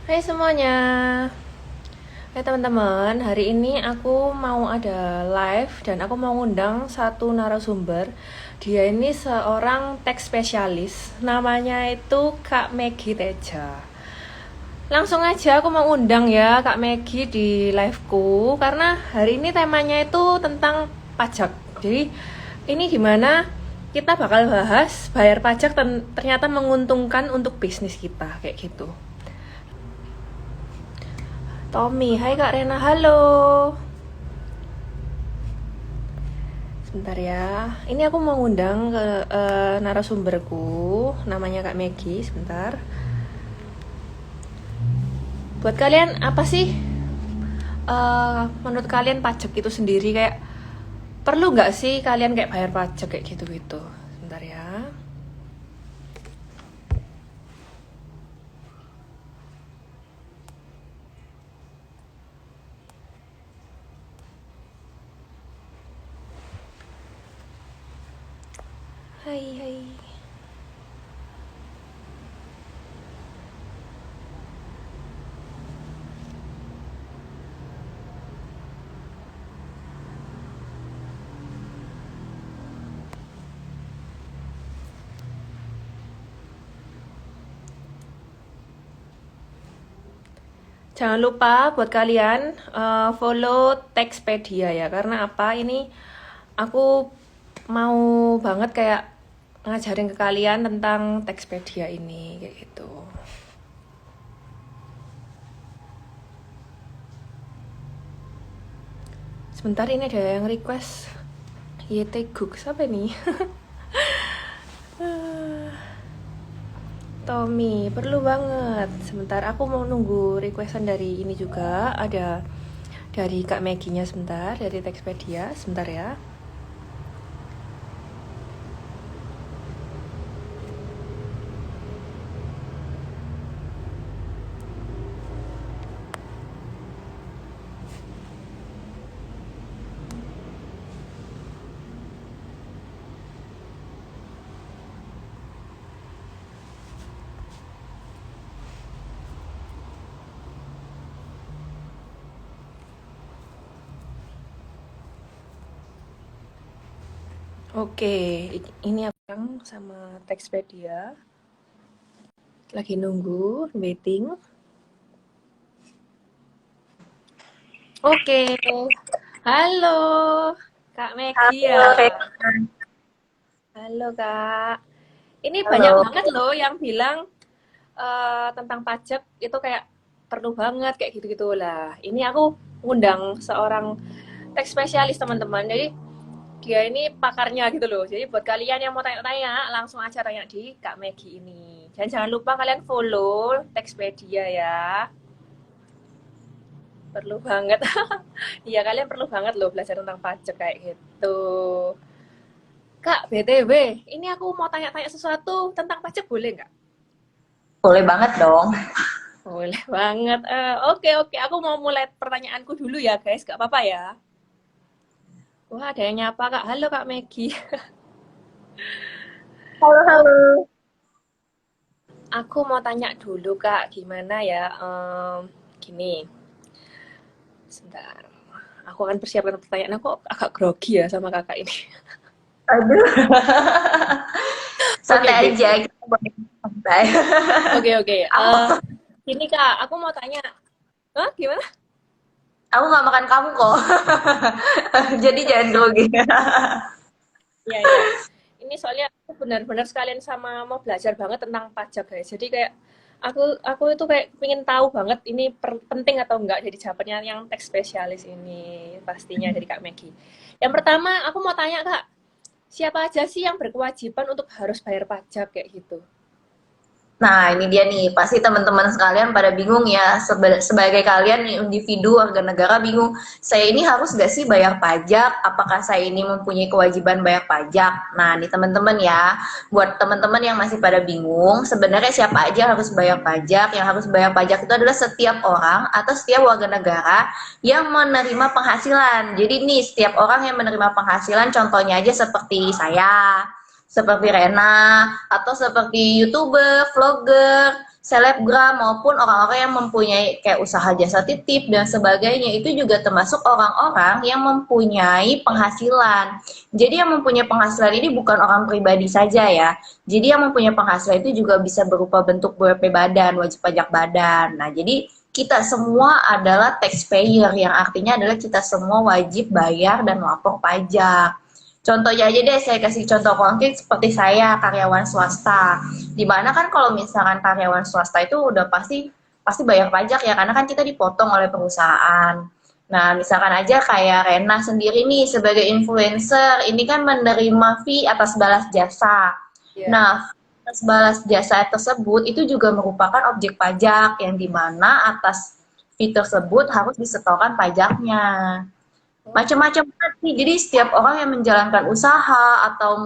Hai semuanya. Hai teman-teman, hari ini aku mau ada live dan aku mau ngundang satu narasumber. Dia ini seorang teks spesialis. Namanya itu Kak Megi Teja. Langsung aja aku mau undang ya Kak Megi di liveku karena hari ini temanya itu tentang pajak. Jadi ini gimana kita bakal bahas bayar pajak ternyata menguntungkan untuk bisnis kita kayak gitu. Tommy, hai Kak Rena, halo. Sebentar ya. Ini aku mau ngundang ke narasumberku, namanya Kak Megi. Sebentar. Buat kalian apa sih? Menurut kalian pajak itu sendiri kayak perlu nggak sih kalian kayak bayar pajak kayak gitu-gitu? Sebentar ya. Hai, hai. Jangan lupa buat kalian follow Textpedia ya. Karena apa? Ini aku mau banget kayak ngajarin ke kalian tentang Textpedia ini kayak gitu. Sebentar ini ada yang request YT Guk siapa nih? Tommy, perlu banget. Sebentar, aku mau nunggu requestan dari ini juga. Ada dari Kak Meginya sebentar, dari Textpedia. Sebentar ya. Oke, ini aku sama Textpedia. Lagi nunggu, waiting. Oke, halo Kak Megi ya. Halo, Halo Kak. Ini banyak halo. banget loh yang bilang tentang pajak itu kayak perlu banget kayak gitu-gitu lah. Ini aku ngundang seorang tax spesialis teman-teman. Jadi dia ini pakarnya gitu loh. Jadi buat kalian yang mau tanya-tanya langsung aja tanya di Kak Megi ini. Dan jangan lupa kalian follow Textpedia ya. Perlu banget. Iya kalian perlu banget loh belajar tentang pajak kayak gitu. Kak, BTW, ini aku mau tanya-tanya sesuatu tentang pajak boleh nggak? Boleh banget dong. Boleh banget. Oke, oke. Aku mau mulai pertanyaanku dulu ya, guys. Gak apa-apa ya? Wah, ada yang nyapa, Kak. Halo, Kak Megi. Halo, Oh, halo. aku mau tanya dulu, Kak. Gimana ya? Gini, sebentar. Aku akan persiapkan pertanyaan. Aku agak grogi ya sama kakak ini. Aduh. Oke, Santai oke. aja, kita boleh santai. Oke, oke. Aku Gini, Kak. Aku mau tanya. Hah? Gimana? aku nggak makan kamu kok. Jadi jangan grogi. Iya, iya. Ini soalnya aku benar-benar sekalian sama mau belajar banget tentang pajak, guys. Jadi kayak aku itu kayak pengen tahu banget ini penting atau enggak jadi jawabannya yang teks spesialis ini pastinya dari Kak Megi. Yang pertama, aku mau tanya Kak, siapa aja sih yang berkewajiban untuk harus bayar pajak kayak gitu? Nah, ini dia nih, pasti teman-teman sekalian pada bingung ya, sebagai kalian nih individu warga negara bingung, saya ini harus gak sih bayar pajak? Apakah saya ini mempunyai kewajiban bayar pajak? Nah, nih teman-teman ya, buat teman-teman yang masih pada bingung, sebenarnya siapa aja harus bayar pajak? Yang harus bayar pajak itu adalah setiap orang atau setiap warga negara yang menerima penghasilan. Jadi nih, setiap orang yang menerima penghasilan, contohnya aja seperti saya, seperti Rena, atau seperti YouTuber, vlogger, selebgram maupun orang-orang yang mempunyai kayak usaha jasa titip dan sebagainya itu juga termasuk orang-orang yang mempunyai penghasilan. Jadi yang mempunyai penghasilan ini bukan orang pribadi saja ya. Jadi yang mempunyai penghasilan itu juga bisa berupa bentuk BPT badan, wajib pajak badan. Nah, jadi kita semua adalah taxpayer yang artinya adalah kita semua wajib bayar dan lapor pajak. Contohnya aja deh, saya kasih contoh konkret seperti saya karyawan swasta. Dimana kan kalau misalkan karyawan swasta itu udah pasti pasti bayar pajak ya, karena kan kita dipotong oleh perusahaan. Nah, misalkan aja kayak Rena sendiri nih sebagai influencer, ini kan menerima fee atas balas jasa. Iya. Nah, atas balas jasa tersebut itu juga merupakan objek pajak yang dimana atas fee tersebut harus disetorkan pajaknya. Oh, Macam-macam banget sih. Jadi setiap orang yang menjalankan usaha atau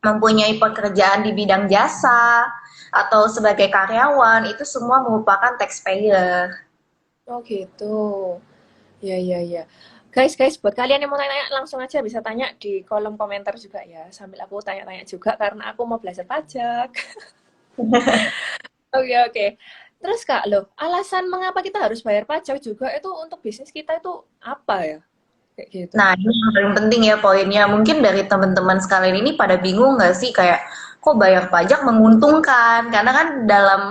mempunyai pekerjaan di bidang jasa atau sebagai karyawan itu semua merupakan taxpayer. oh gitu. Ya, ya, ya. Guys, buat kalian yang mau tanya langsung aja bisa tanya di kolom komentar juga ya. Sambil aku tanya-tanya juga karena aku mau belajar pajak. Oke, oke. Terus Kak, loh, alasan mengapa kita harus bayar pajak juga itu untuk bisnis kita itu apa ya? Kayak gitu. Nah, ini yang paling penting ya poinnya. Mungkin dari teman-teman sekalian ini pada bingung nggak sih kayak kok bayar pajak menguntungkan? Karena kan dalam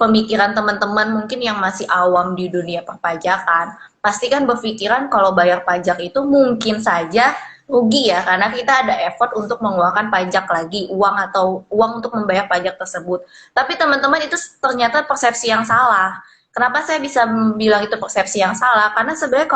pemikiran teman-teman mungkin yang masih awam di dunia perpajakan, pasti kan berpikiran kalau bayar pajak itu mungkin saja rugi ya, karena kita ada effort untuk mengeluarkan pajak lagi, uang atau uang untuk membayar pajak tersebut. Tapi teman-teman itu ternyata persepsi yang salah. Kenapa saya bisa bilang itu persepsi yang salah? Karena sebenarnya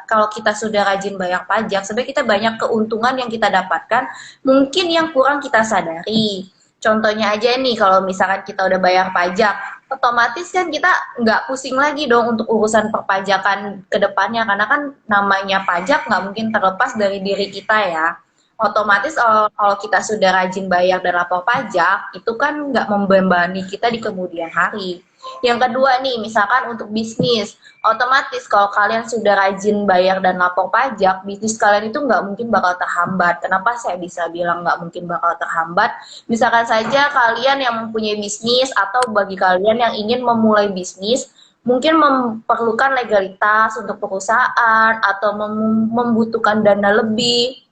kalau kita sudah rajin bayar pajak, sebenarnya kita banyak keuntungan yang kita dapatkan, mungkin yang kurang kita sadari. Contohnya aja nih, kalau misalkan kita udah bayar pajak, otomatis kan kita nggak pusing lagi dong untuk urusan perpajakan ke depannya, karena kan namanya pajak nggak mungkin terlepas dari diri kita ya. Otomatis kalau kita sudah rajin bayar dan lapor pajak, itu kan nggak membebani kita di kemudian hari. Yang kedua nih, misalkan untuk bisnis, otomatis kalau kalian sudah rajin bayar dan lapor pajak, bisnis kalian itu nggak mungkin bakal terhambat. Kenapa saya bisa bilang nggak mungkin bakal terhambat? Misalkan saja kalian yang mempunyai bisnis atau bagi kalian yang ingin memulai bisnis, mungkin memerlukan legalitas untuk perusahaan atau membutuhkan dana lebih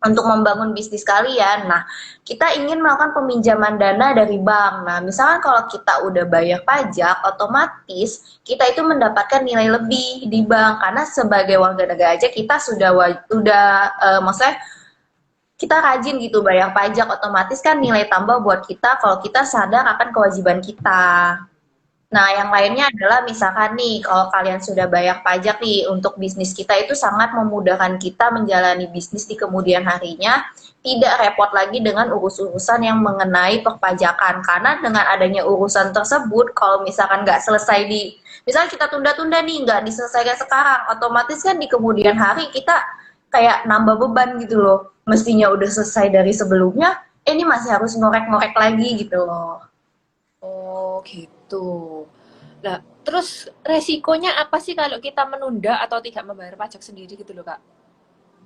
untuk membangun bisnis kalian. Nah, kita ingin melakukan peminjaman dana dari bank. Nah, misalkan kalau kita udah bayar pajak, otomatis kita itu mendapatkan nilai lebih di bank karena sebagai warga negara aja kita maksudnya kita rajin gitu bayar pajak, otomatis kan nilai tambah buat kita kalau kita sadar akan kewajiban kita. Nah, yang lainnya adalah misalkan nih, kalau kalian sudah bayar pajak nih untuk bisnis kita itu sangat memudahkan kita menjalani bisnis di kemudian harinya, tidak repot lagi dengan urus-urusan yang mengenai perpajakan. Karena dengan adanya urusan tersebut, kalau misalkan nggak selesai misalnya kita tunda-tunda nih, nggak diselesaikan sekarang, otomatis kan di kemudian hari kita kayak nambah beban gitu loh. Mestinya udah selesai dari sebelumnya, ini masih harus ngorek-ngorek lagi gitu loh. Oh, gitu. Nah, terus resikonya apa sih kalau kita menunda atau tidak membayar pajak sendiri gitu loh, Kak?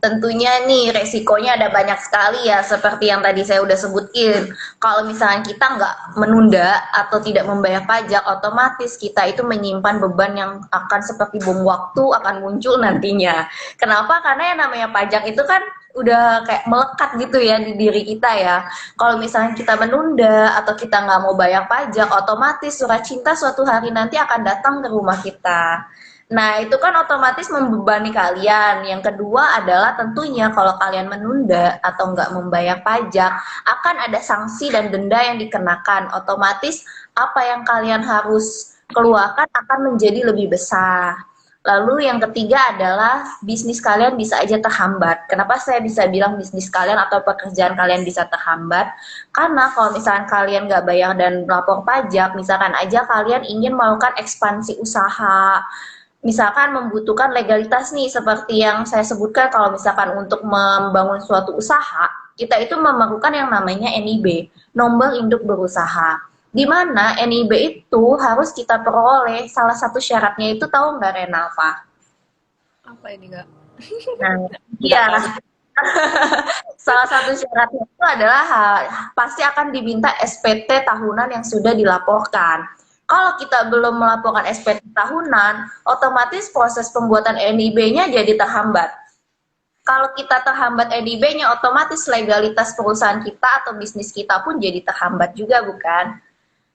Tentunya nih resikonya ada banyak sekali ya, seperti yang tadi saya udah sebutin. Kalau misalnya kita nggak menunda atau tidak membayar pajak, otomatis kita itu menyimpan beban yang akan seperti bom waktu akan muncul nantinya. Kenapa? Karena yang namanya pajak itu kan udah kayak melekat gitu ya di diri kita ya. Kalau misalnya kita menunda atau kita nggak mau bayar pajak, otomatis surat cinta suatu hari nanti akan datang ke rumah kita. Nah, itu kan otomatis membebani kalian. Yang kedua adalah tentunya kalau kalian menunda atau nggak membayar pajak, akan ada sanksi dan denda yang dikenakan. Otomatis apa yang kalian harus keluarkan akan menjadi lebih besar. Lalu yang ketiga adalah bisnis kalian bisa aja terhambat. Kenapa saya bisa bilang bisnis kalian atau pekerjaan kalian bisa terhambat? Karena kalau misalkan kalian nggak bayar dan lapor pajak, misalkan aja kalian ingin melakukan ekspansi usaha, misalkan membutuhkan legalitas nih seperti yang saya sebutkan, kalau misalkan untuk membangun suatu usaha kita itu memerlukan yang namanya NIB, nomor induk berusaha, di mana NIB itu harus kita peroleh. Salah satu syaratnya itu tahu nggak Renalva? Apa ini, Kak? Nah, Nggak iya, tahu. Salah satu syaratnya itu adalah pasti akan diminta SPT tahunan yang sudah dilaporkan. Kalau kita belum melaporkan SPT tahunan, otomatis proses pembuatan NIB-nya jadi terhambat. Kalau kita terhambat NIB-nya, otomatis legalitas perusahaan kita atau bisnis kita pun jadi terhambat juga, bukan?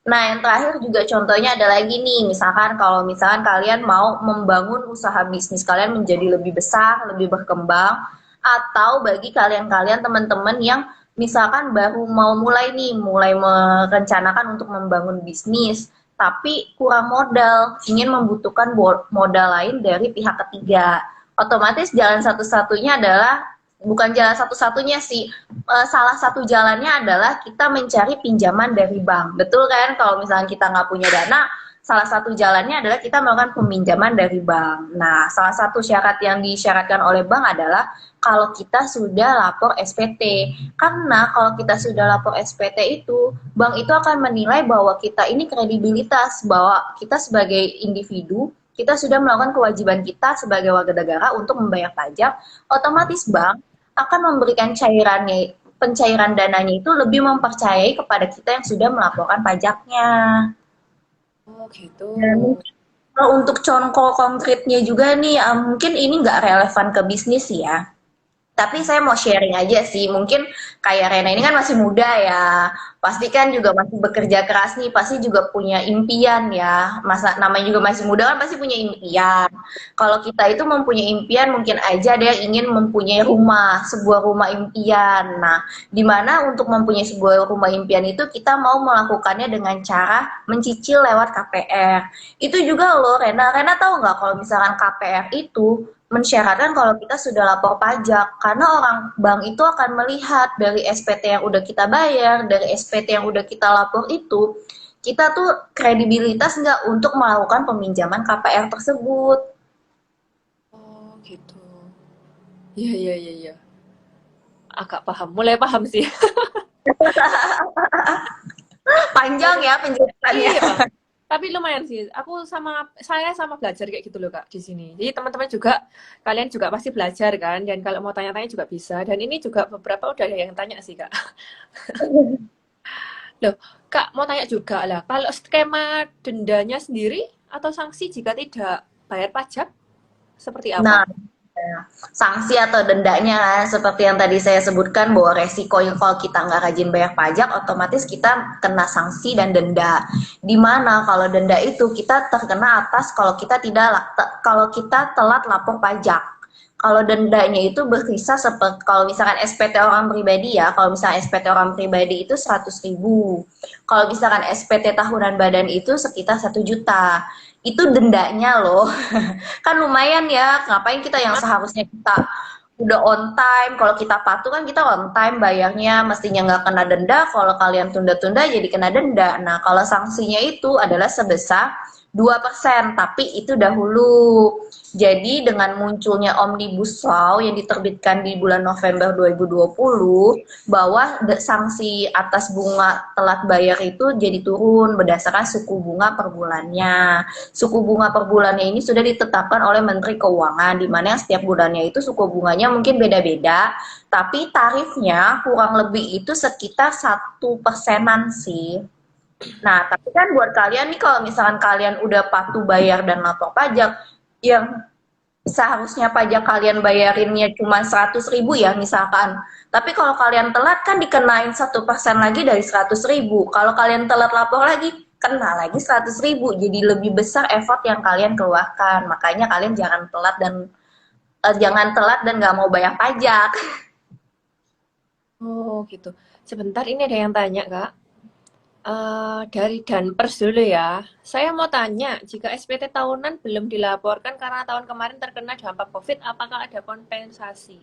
Nah, yang terakhir juga contohnya ada lagi nih, misalkan kalau misalkan kalian mau membangun usaha bisnis kalian menjadi lebih besar, lebih berkembang, atau bagi kalian-kalian teman-teman yang misalkan baru mau mulai nih, mulai merencanakan untuk membangun bisnis, tapi kurang modal, ingin membutuhkan modal lain dari pihak ketiga. Otomatis jalan satu-satunya adalah bukan jalan satu-satunya sih, salah satu jalannya adalah kita mencari pinjaman dari bank. Betul kan? Kalau misalnya kita nggak punya dana, salah satu jalannya adalah kita melakukan peminjaman dari bank. Nah, salah satu syarat yang disyaratkan oleh bank adalah kalau kita sudah lapor SPT. Karena kalau kita sudah lapor SPT itu, bank itu akan menilai bahwa kita ini kredibilitas, bahwa kita sebagai individu, kita sudah melakukan kewajiban kita sebagai warga negara untuk membayar pajak, otomatis bank akan memberikan pencairan dananya itu lebih mempercayai kepada kita yang sudah melaporkan pajaknya. Oh gitu. Dan kalau untuk contoh konkretnya juga nih, mungkin ini nggak relevan ke bisnis ya. Tapi saya mau sharing aja sih, mungkin kayak Rena ini kan masih muda ya, pasti kan juga masih bekerja keras nih, pasti juga punya impian ya, masa namanya juga masih muda kan pasti punya impian. Kalau kita itu mempunyai impian, mungkin aja dia ingin mempunyai rumah, sebuah rumah impian. Nah, dimana untuk mempunyai sebuah rumah impian itu kita mau melakukannya dengan cara mencicil lewat KPR. Itu juga loh, Rena tahu nggak kalau misalkan KPR itu mensyaratkan kalau kita sudah lapor pajak, karena orang bank itu akan melihat dari SPT yang udah kita bayar, dari SPT yang udah kita lapor itu, kita tuh kredibilitas nggak untuk melakukan peminjaman KPR tersebut. Oh gitu. Iya iya iya iya. Agak paham. Mulai paham sih. Panjang ya penjelasannya. Iya. Tapi lumayan sih. Saya sama belajar kayak gitu loh Kak di sini. Jadi teman-teman juga kalian juga pasti belajar kan dan kalau mau tanya-tanya juga bisa. Dan ini juga beberapa udah ada yang tanya sih Kak. Loh, Kak mau tanya juga lah. Kalau skema dendanya sendiri atau sanksi jika tidak bayar pajak seperti apa? Nah, sanksi atau dendanya kan, seperti yang tadi saya sebutkan bahwa resiko yang kalau kita nggak rajin bayar pajak, otomatis kita kena sanksi dan denda. Dimana kalau denda itu kita terkena atas kalau kita tidak kalau kita telat lapor pajak. Kalau dendanya itu berkisar seperti kalau misalkan SPT orang pribadi ya, kalau misalkan SPT orang pribadi itu 100.000. Kalau misalkan SPT tahunan badan itu sekitar 1 juta. Itu dendanya loh. Kan lumayan ya, ngapain kita yang seharusnya kita udah on time, kalau kita patuh kan kita on time bayarnya, mestinya nggak kena denda, kalau kalian tunda-tunda jadi kena denda. Nah, kalau sanksinya itu adalah sebesar 2%, tapi itu dahulu. Jadi dengan munculnya Omnibus Law yang diterbitkan di bulan November 2020, bahwa sanksi atas bunga telat bayar itu jadi turun berdasarkan suku bunga per bulannya. Suku bunga per bulannya ini sudah ditetapkan oleh Menteri Keuangan, di mana setiap bulannya itu suku bunganya mungkin beda-beda, tapi tarifnya kurang lebih itu sekitar 1%-an sih. Nah, tapi kan buat kalian nih kalau misalkan kalian udah patuh bayar dan lapor pajak, yang seharusnya pajak kalian bayarinnya cuma 100.000 ya misalkan. Tapi kalau kalian telat kan dikenain 1% lagi dari 100.000. Kalau kalian telat lapor lagi, kena lagi 100.000. Jadi lebih besar effort yang kalian keluarkan. Makanya kalian jangan telat dan nggak mau bayar pajak. Oh gitu. Sebentar ini ada yang tanya Kak. Dari Danpers dulu ya. Saya mau tanya, jika SPT tahunan belum dilaporkan karena tahun kemarin terkena dampak COVID, apakah ada kompensasi?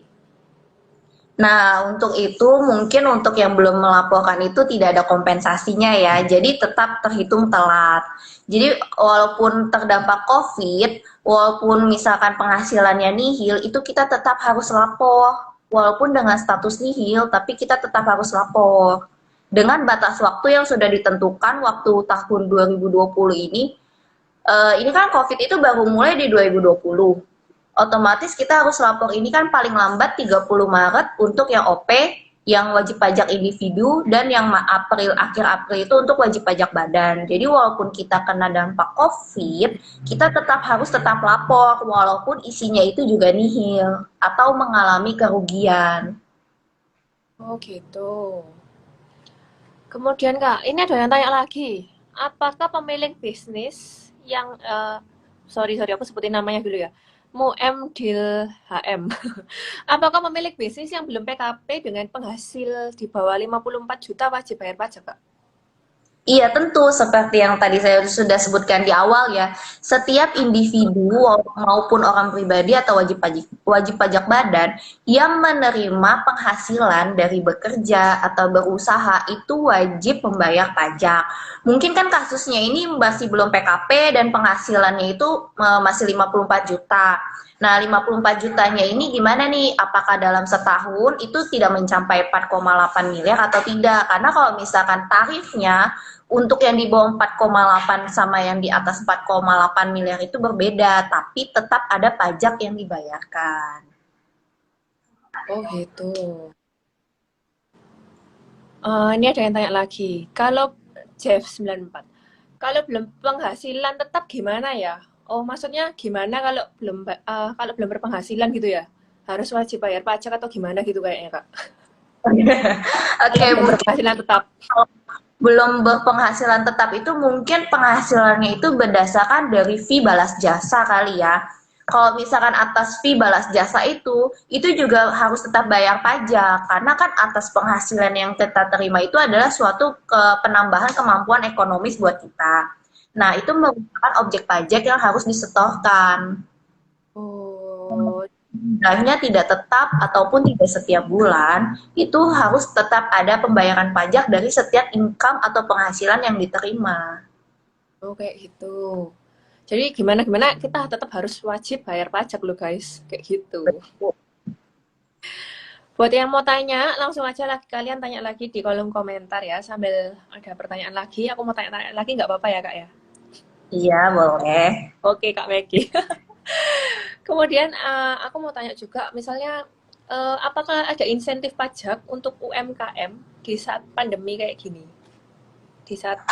Nah, untuk itu mungkin untuk yang belum melaporkan itu tidak ada kompensasinya ya. Jadi tetap terhitung telat. Jadi walaupun terdampak COVID, walaupun misalkan penghasilannya nihil, itu kita tetap harus lapor. Walaupun dengan status nihil, tapi kita tetap harus lapor. Dengan batas waktu yang sudah ditentukan waktu tahun 2020 ini kan COVID itu baru mulai di 2020. otomatis kita harus lapor ini kan paling lambat 30 Maret untuk yang OP, yang wajib pajak individu, dan yang akhir April itu untuk wajib pajak badan. Jadi walaupun kita kena dampak COVID, kita tetap lapor walaupun isinya itu juga nihil atau mengalami kerugian. Oh gitu. Kemudian Kak, ini ada yang tanya lagi. Apakah pemilik bisnis yang sorry aku sebutin namanya dulu ya. Muemdil HM. Apakah pemilik bisnis yang belum PKP dengan penghasil di bawah 54 juta wajib bayar pajak, Kak? Iya, tentu seperti yang tadi saya sudah sebutkan di awal ya. Setiap individu maupun orang pribadi atau wajib pajak badan yang menerima penghasilan dari bekerja atau berusaha itu wajib membayar pajak. Mungkin kan kasusnya ini masih belum PKP dan penghasilannya itu masih 54 juta. Nah, 54 jutanya ini gimana nih? Apakah dalam setahun itu tidak mencapai 4,8 miliar atau tidak? Karena kalau misalkan tarifnya untuk yang di bawah 4,8 sama yang di atas 4,8 miliar itu berbeda, tapi tetap ada pajak yang dibayarkan. Oh gitu. Ini ada yang tanya lagi. Kalau Jeff 94, kalau belum penghasilan tetap gimana ya? Oh, maksudnya gimana kalau belum berpenghasilan gitu ya? Harus wajib bayar pajak atau gimana gitu kayaknya, Kak? Oke, Kalau belum mungkin berpenghasilan tetap. belum berpenghasilan tetap itu mungkin penghasilannya itu berdasarkan dari fee balas jasa kali ya. Kalau misalkan atas fee balas jasa itu juga harus tetap bayar pajak karena kan atas penghasilan yang kita terima itu adalah suatu penambahan kemampuan ekonomis buat kita. Nah, itu merupakan objek pajak yang harus disetorkan. Oh, Jumlahnya tidak tetap ataupun tidak setiap bulan, itu harus tetap ada pembayaran pajak dari setiap income atau penghasilan yang diterima. oh kayak gitu. Jadi gimana kita tetap harus wajib bayar pajak loh guys, kayak gitu. Buat yang mau tanya, langsung aja kalian tanya lagi di kolom komentar ya, sambil ada pertanyaan lagi. Aku mau tanya-tanya lagi nggak apa-apa ya Kak ya? Iya, boleh. Oke Kak Megi. Kemudian aku mau tanya juga, misalnya apakah ada insentif pajak untuk UMKM di saat pandemi kayak gini? Di saat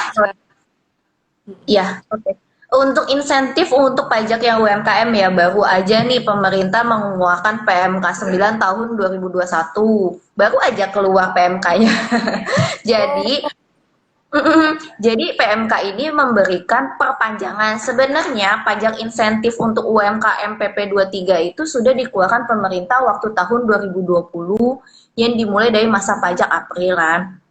Iya, oke. Untuk insentif untuk pajak yang UMKM ya, baru aja nih pemerintah mengeluarkan PMK 9 tahun 2021. Baru aja keluar PMK-nya. Jadi, jadi PMK ini memberikan perpanjangan. Sebenarnya pajak insentif untuk UMKM PP 23 itu sudah dikeluarkan pemerintah waktu tahun 2020 yang dimulai dari masa pajak Aprilan.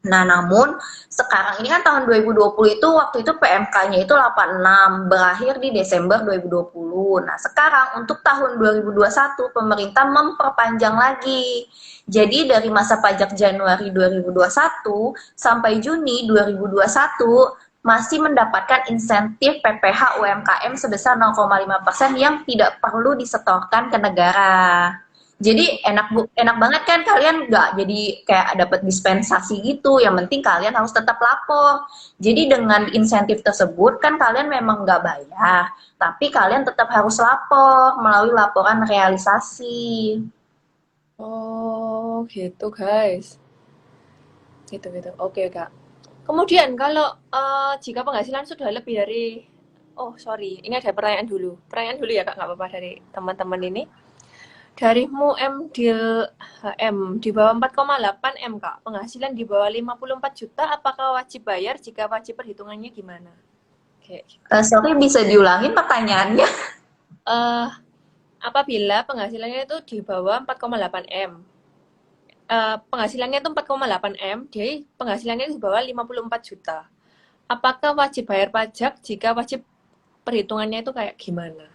Nah, namun sekarang ini kan tahun 2020 itu waktu itu PMK-nya itu 86, berakhir di Desember 2020. Nah, sekarang untuk tahun 2021 pemerintah memperpanjang lagi. Jadi dari masa pajak Januari 2021 sampai Juni 2021 masih mendapatkan insentif PPh UMKM sebesar 0,5% yang tidak perlu disetorkan ke negara. Jadi enak banget kan, kalian nggak jadi kayak dapat dispensasi gitu. Yang penting kalian harus tetap lapor. Jadi dengan insentif tersebut kan kalian memang nggak bayar, tapi kalian tetap harus lapor melalui laporan realisasi. oh gitu guys, gitu. Oke Kak. Kemudian kalau jika penghasilan sudah lebih dari, oh sorry, ini ada pertanyaan dulu ya Kak, nggak apa-apa dari teman-teman ini. Dari Muemdil HM di bawah 4,8 M Kak, penghasilan di bawah 54 juta, apakah wajib bayar? Jika wajib perhitungannya gimana? Kayak gitu. Sorry, bisa diulangin pertanyaannya? Eh, apabila penghasilannya itu di bawah 4,8 M, penghasilannya itu 4,8 M, jadi penghasilannya di bawah 54 juta. Apakah wajib bayar pajak? Jika wajib, perhitungannya itu kayak gimana?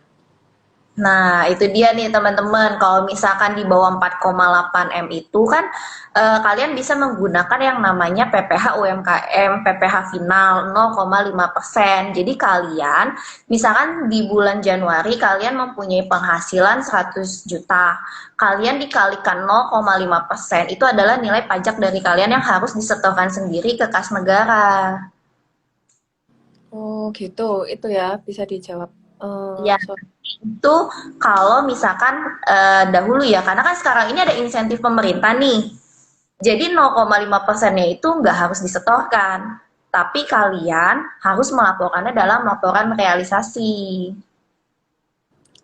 Nah, itu dia nih teman-teman. Kalau misalkan di bawah 4,8 M itu kan kalian bisa menggunakan yang namanya PPh UMKM, PPh final 0,5%. Jadi kalian, misalkan di bulan Januari kalian mempunyai penghasilan 100 juta. Kalian dikalikan 0,5%, itu adalah nilai pajak dari kalian yang harus disetorkan sendiri ke kas negara. Oh gitu, itu ya bisa dijawab. Ya, So, itu kalau misalkan dahulu ya, karena kan sekarang ini ada insentif pemerintah nih. Jadi 0,5%-nya itu nggak harus disetorkan, tapi kalian harus melaporkannya dalam laporan realisasi.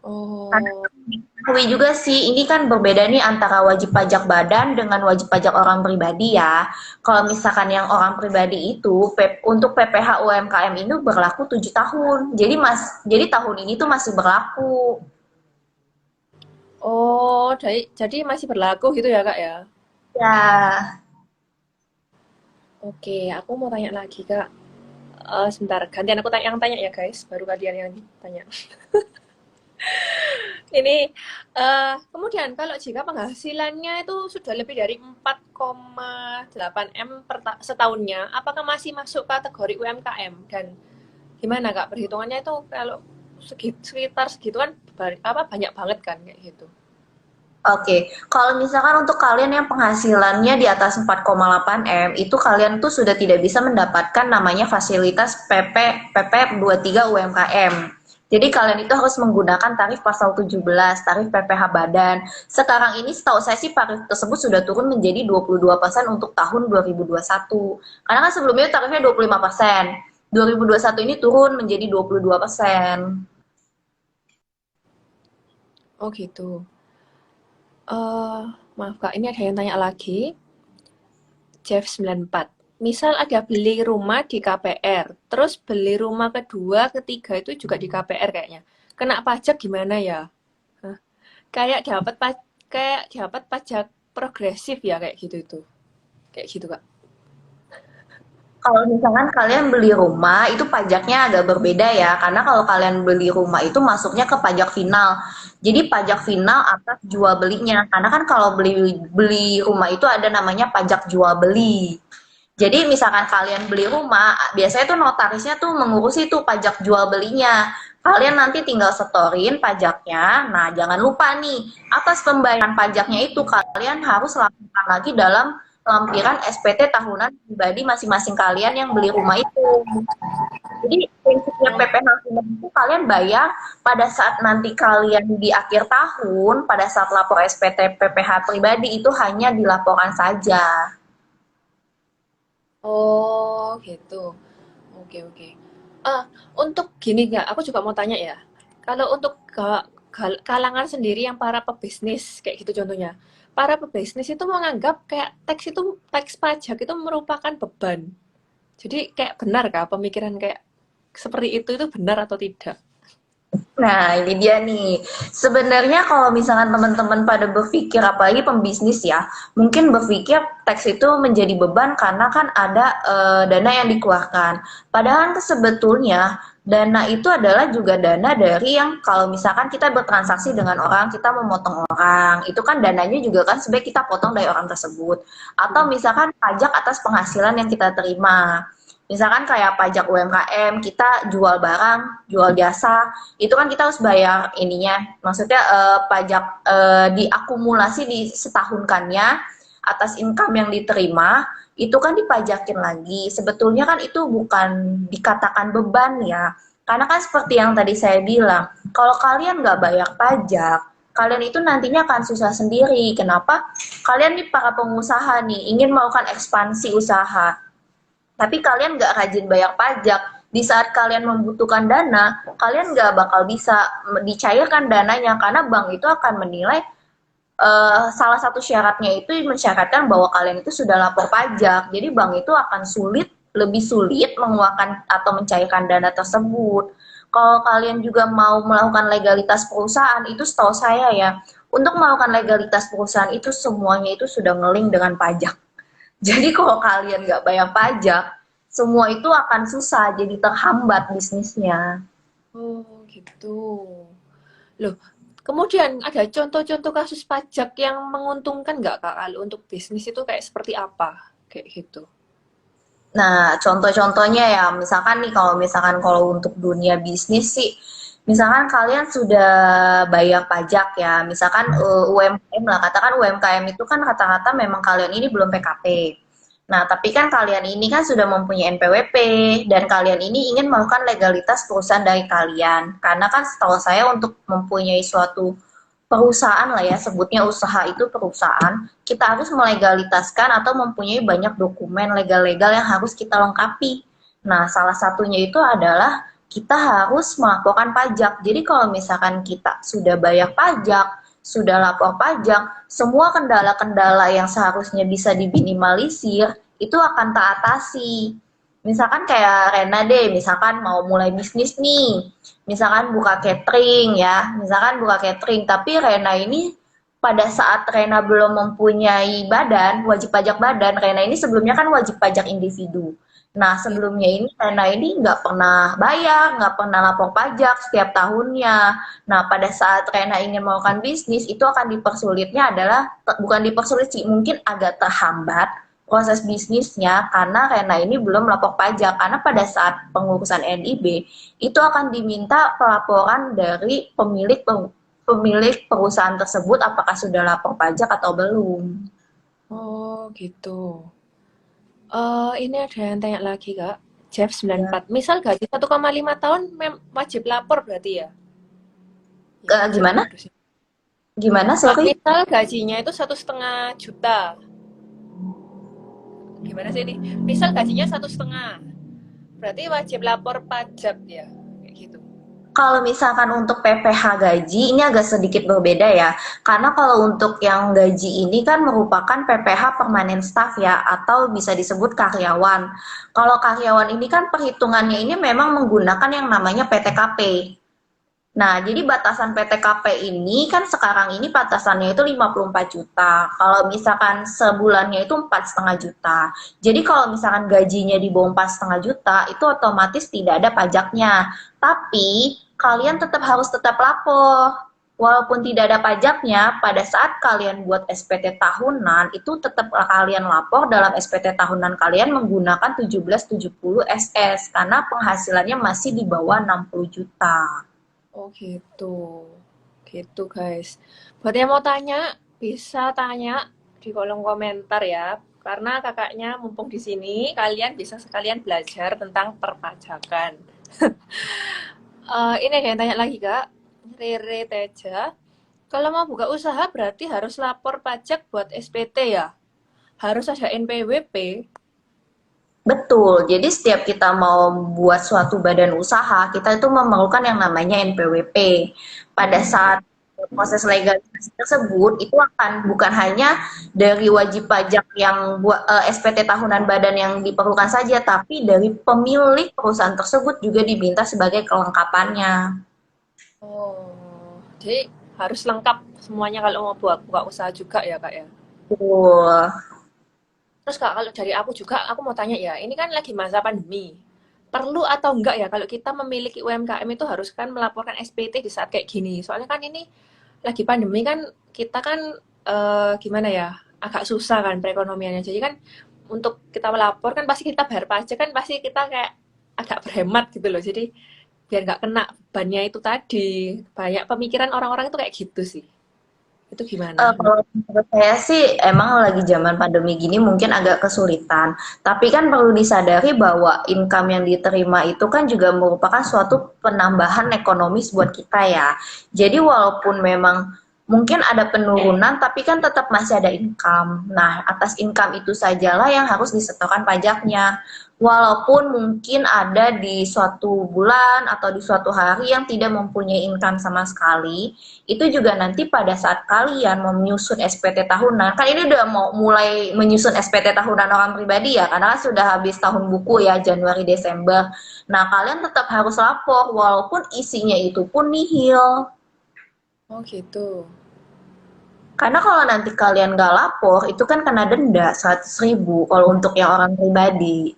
Karena oh, diketahui juga sih, ini kan berbeda nih antara wajib pajak badan dengan wajib pajak orang pribadi ya. Kalau misalkan yang orang pribadi itu, untuk PPh UMKM ini berlaku 7 tahun. Jadi tahun ini tuh masih berlaku. oh, jadi masih berlaku gitu ya Kak ya? Ya, Oke, aku mau tanya lagi Kak. Sebentar, gantian aku yang tanya ya guys, baru kalian yang tanya. Ini, kemudian kalau jika penghasilannya itu sudah lebih dari 4,8 M setahunnya, apakah masih masuk kategori UMKM? Dan gimana Kak perhitungannya itu kalau sekitar segitu kan banyak banget kan kayak gitu. oke. Kalau misalkan untuk kalian yang penghasilannya di atas 4,8 M, itu kalian tuh sudah tidak bisa mendapatkan namanya fasilitas PP 23 UMKM. Jadi kalian itu harus menggunakan tarif pasal 17, tarif PPh badan. Sekarang ini setahu saya sih tarif tersebut sudah turun menjadi 22% untuk tahun 2021. Karena kan sebelumnya tarifnya 25%. 2021 ini turun menjadi 22%. Oh gitu. Eh, Maaf Kak, ini ada yang tanya lagi. Jeff 94. Misal ada beli rumah di KPR, terus beli rumah kedua, ketiga itu juga di KPR kayaknya. Kena pajak gimana ya? Hah? Kayak dapat pajak progresif ya kayak gitu itu. Kayak gitu, Kak. Kalau misalkan kalian beli rumah, itu pajaknya agak berbeda ya, karena kalau kalian beli rumah itu masuknya ke pajak final. Jadi pajak final atas jual belinya, karena kan kalau beli beli rumah itu ada namanya pajak jual beli. Jadi misalkan kalian beli rumah, biasanya tuh notarisnya tuh mengurusi tuh pajak jual belinya. Kalian nanti tinggal setorin pajaknya. Nah, jangan lupa nih, atas pembayaran pajaknya itu kalian harus lakukan lagi dalam lampiran SPT tahunan pribadi masing-masing kalian yang beli rumah itu. Jadi prinsipnya Oh, PPh Final itu kalian bayar pada saat nanti kalian di akhir tahun, pada saat lapor SPT PPh pribadi itu hanya dilaporkan saja. oh gitu. Oke, oke. Ah, untuk gini nggak, aku juga mau tanya ya. Kalau untuk kalangan sendiri yang para pebisnis kayak gitu contohnya. Para pebisnis itu menganggap kayak teks pajak itu merupakan beban. Jadi kayak benar kah pemikiran kayak seperti itu benar atau tidak? Nah, ini dia nih. Sebenarnya kalau misalkan teman-teman pada berpikir, apalagi pembisnis ya, mungkin berpikir teks itu menjadi beban karena kan ada dana yang dikeluarkan. Padahal sebetulnya dana itu adalah juga dana dari yang kalau misalkan kita bertransaksi dengan orang, kita memotong orang, itu kan dananya juga kan sebaik kita potong dari orang tersebut. Atau misalkan pajak atas penghasilan yang kita terima. Misalkan kayak pajak UMKM, kita jual barang, jual jasa, itu kan kita harus bayar ininya, maksudnya pajak diakumulasi di setahunkannya atas income yang diterima, itu kan dipajakin lagi. Sebetulnya kan itu bukan dikatakan beban ya, karena kan seperti yang tadi saya bilang, kalau kalian nggak bayar pajak, kalian itu nantinya akan susah sendiri. Kenapa? Kalian nih para pengusaha nih ingin melakukan ekspansi usaha, tapi kalian nggak rajin bayar pajak, di saat kalian membutuhkan dana, kalian nggak bakal bisa dicairkan dananya karena bank itu akan menilai salah satu syaratnya itu mensyaratkan bahwa kalian itu sudah lapor pajak. Jadi bank itu akan lebih sulit mengeluarkan atau mencairkan dana tersebut. Kalau kalian juga mau melakukan legalitas perusahaan, itu setahu saya ya, untuk melakukan legalitas perusahaan itu semuanya itu sudah ngeling dengan pajak. Jadi kalau kalian nggak bayar pajak, semua itu akan susah, jadi terhambat bisnisnya. Oh, gitu. Loh, kemudian ada contoh-contoh kasus pajak yang menguntungkan nggak Kak kalau untuk bisnis itu kayak seperti apa? Kayak gitu. Nah, contoh-contohnya ya, misalkan nih kalau untuk dunia bisnis sih, misalkan kalian sudah bayar pajak ya, misalkan UMKM lah, katakan UMKM itu kan rata-rata memang kalian ini belum PKP. Nah, tapi kan kalian ini kan sudah mempunyai NPWP dan kalian ini ingin melakukan legalitas perusahaan dari kalian. Karena kan setahu saya untuk mempunyai suatu perusahaan lah ya, sebutnya usaha itu perusahaan, kita harus melegalitaskan atau mempunyai banyak dokumen legal-legal yang harus kita lengkapi. Nah, salah satunya itu adalah kita harus melaporkan pajak. Jadi kalau misalkan kita sudah bayar pajak, sudah lapor pajak, semua kendala-kendala yang seharusnya bisa diminimalisir itu akan teratasi. Misalkan kayak Rena deh, misalkan mau mulai bisnis nih, misalkan buka catering ya, misalkan buka catering, tapi Rena ini pada saat Rena belum mempunyai badan, wajib pajak badan, Rena ini sebelumnya kan wajib pajak individu. Nah, Ya. sebelumnya ini Rena ini nggak pernah bayar, nggak pernah lapor pajak setiap tahunnya. Nah, pada saat Rena ingin melakukan bisnis, itu akan dipersulitnya adalah, bukan dipersulit sih, mungkin agak terhambat proses bisnisnya karena Rena ini belum lapor pajak. Karena pada saat pengurusan NIB, itu akan diminta pelaporan dari pemilik perusahaan tersebut apakah sudah lapor pajak atau belum. Oh, gitu. Ini ada yang tanya lagi, Kak. Jeff Ya. 94. Misal gaji 1,5 tahun wajib lapor berarti ya? Ya, Gimana? waduh sih. Gimana? Sorry. Misal gajinya itu 1,5 juta. Gimana sih ini? Misal gajinya 1,5. Berarti wajib lapor pajak ya? Kayak gitu. Kalau misalkan untuk PPh gaji ini agak sedikit berbeda ya. Karena kalau untuk yang gaji ini kan merupakan PPh permanen staff ya atau bisa disebut karyawan. Kalau karyawan ini kan perhitungannya ini memang menggunakan yang namanya PTKP. Nah, jadi batasan PTKP ini kan sekarang ini batasannya itu 54 juta. Kalau misalkan sebulannya itu 4,5 juta. Jadi kalau misalkan gajinya di bawah 4,5 juta, itu otomatis tidak ada pajaknya. Tapi kalian tetap lapor. Walaupun tidak ada pajaknya, pada saat kalian buat SPT tahunan, itu tetap kalian lapor dalam SPT tahunan kalian menggunakan 1770 SS karena penghasilannya masih di bawah 60 juta. Oh gitu. Gitu guys. Buat yang mau tanya, bisa tanya di kolom komentar ya. Karena kakaknya mumpung di sini, kalian bisa sekalian belajar tentang perpajakan. Ini ada yang tanya lagi, Kak. Rere Teja. Kalau mau buka usaha berarti harus lapor pajak buat SPT ya? Harus ada NPWP. Betul, jadi setiap kita mau buat suatu badan usaha, kita itu memerlukan yang namanya NPWP. Pada saat proses legalisasi tersebut, itu akan bukan hanya dari wajib pajak yang buat SPT tahunan badan yang diperlukan saja, tapi dari pemilik perusahaan tersebut juga diminta sebagai kelengkapannya. Oh, jadi harus lengkap semuanya kalau mau buat buka usaha juga ya, Kak ya? Betul. Terus Kak, kalau dari aku juga, aku mau tanya ya, ini kan lagi masa pandemi. Perlu atau enggak ya kalau kita memiliki UMKM itu harus kan melaporkan SPT di saat kayak gini? Soalnya kan ini lagi pandemi kan kita kan gimana ya, agak susah kan perekonomiannya. Jadi kan untuk kita melapor kan pasti kita bayar pajak kan pasti kita kayak agak berhemat gitu loh. Jadi biar nggak kena bannya itu tadi. Banyak pemikiran orang-orang itu kayak gitu sih. Itu gimana? Kalau menurut saya sih emang lagi zaman pandemi gini mungkin agak kesulitan. Tapi kan perlu disadari bahwa income yang diterima itu kan juga merupakan suatu penambahan ekonomis buat kita ya. Jadi walaupun memang mungkin ada penurunan, tapi kan tetap masih ada income. Nah, atas income itu sajalah yang harus disetorkan pajaknya. Walaupun mungkin ada di suatu bulan atau di suatu hari yang tidak mempunyai income sama sekali, itu juga nanti pada saat kalian mau menyusun SPT tahunan, kan ini udah mau mulai menyusun SPT tahunan orang pribadi ya, karena sudah habis tahun buku ya, Januari Desember. Nah, kalian tetap harus lapor walaupun isinya itu pun nihil. Oh gitu. Karena kalau nanti kalian nggak lapor, itu kan kena denda 100.000 kalau untuk yang orang pribadi.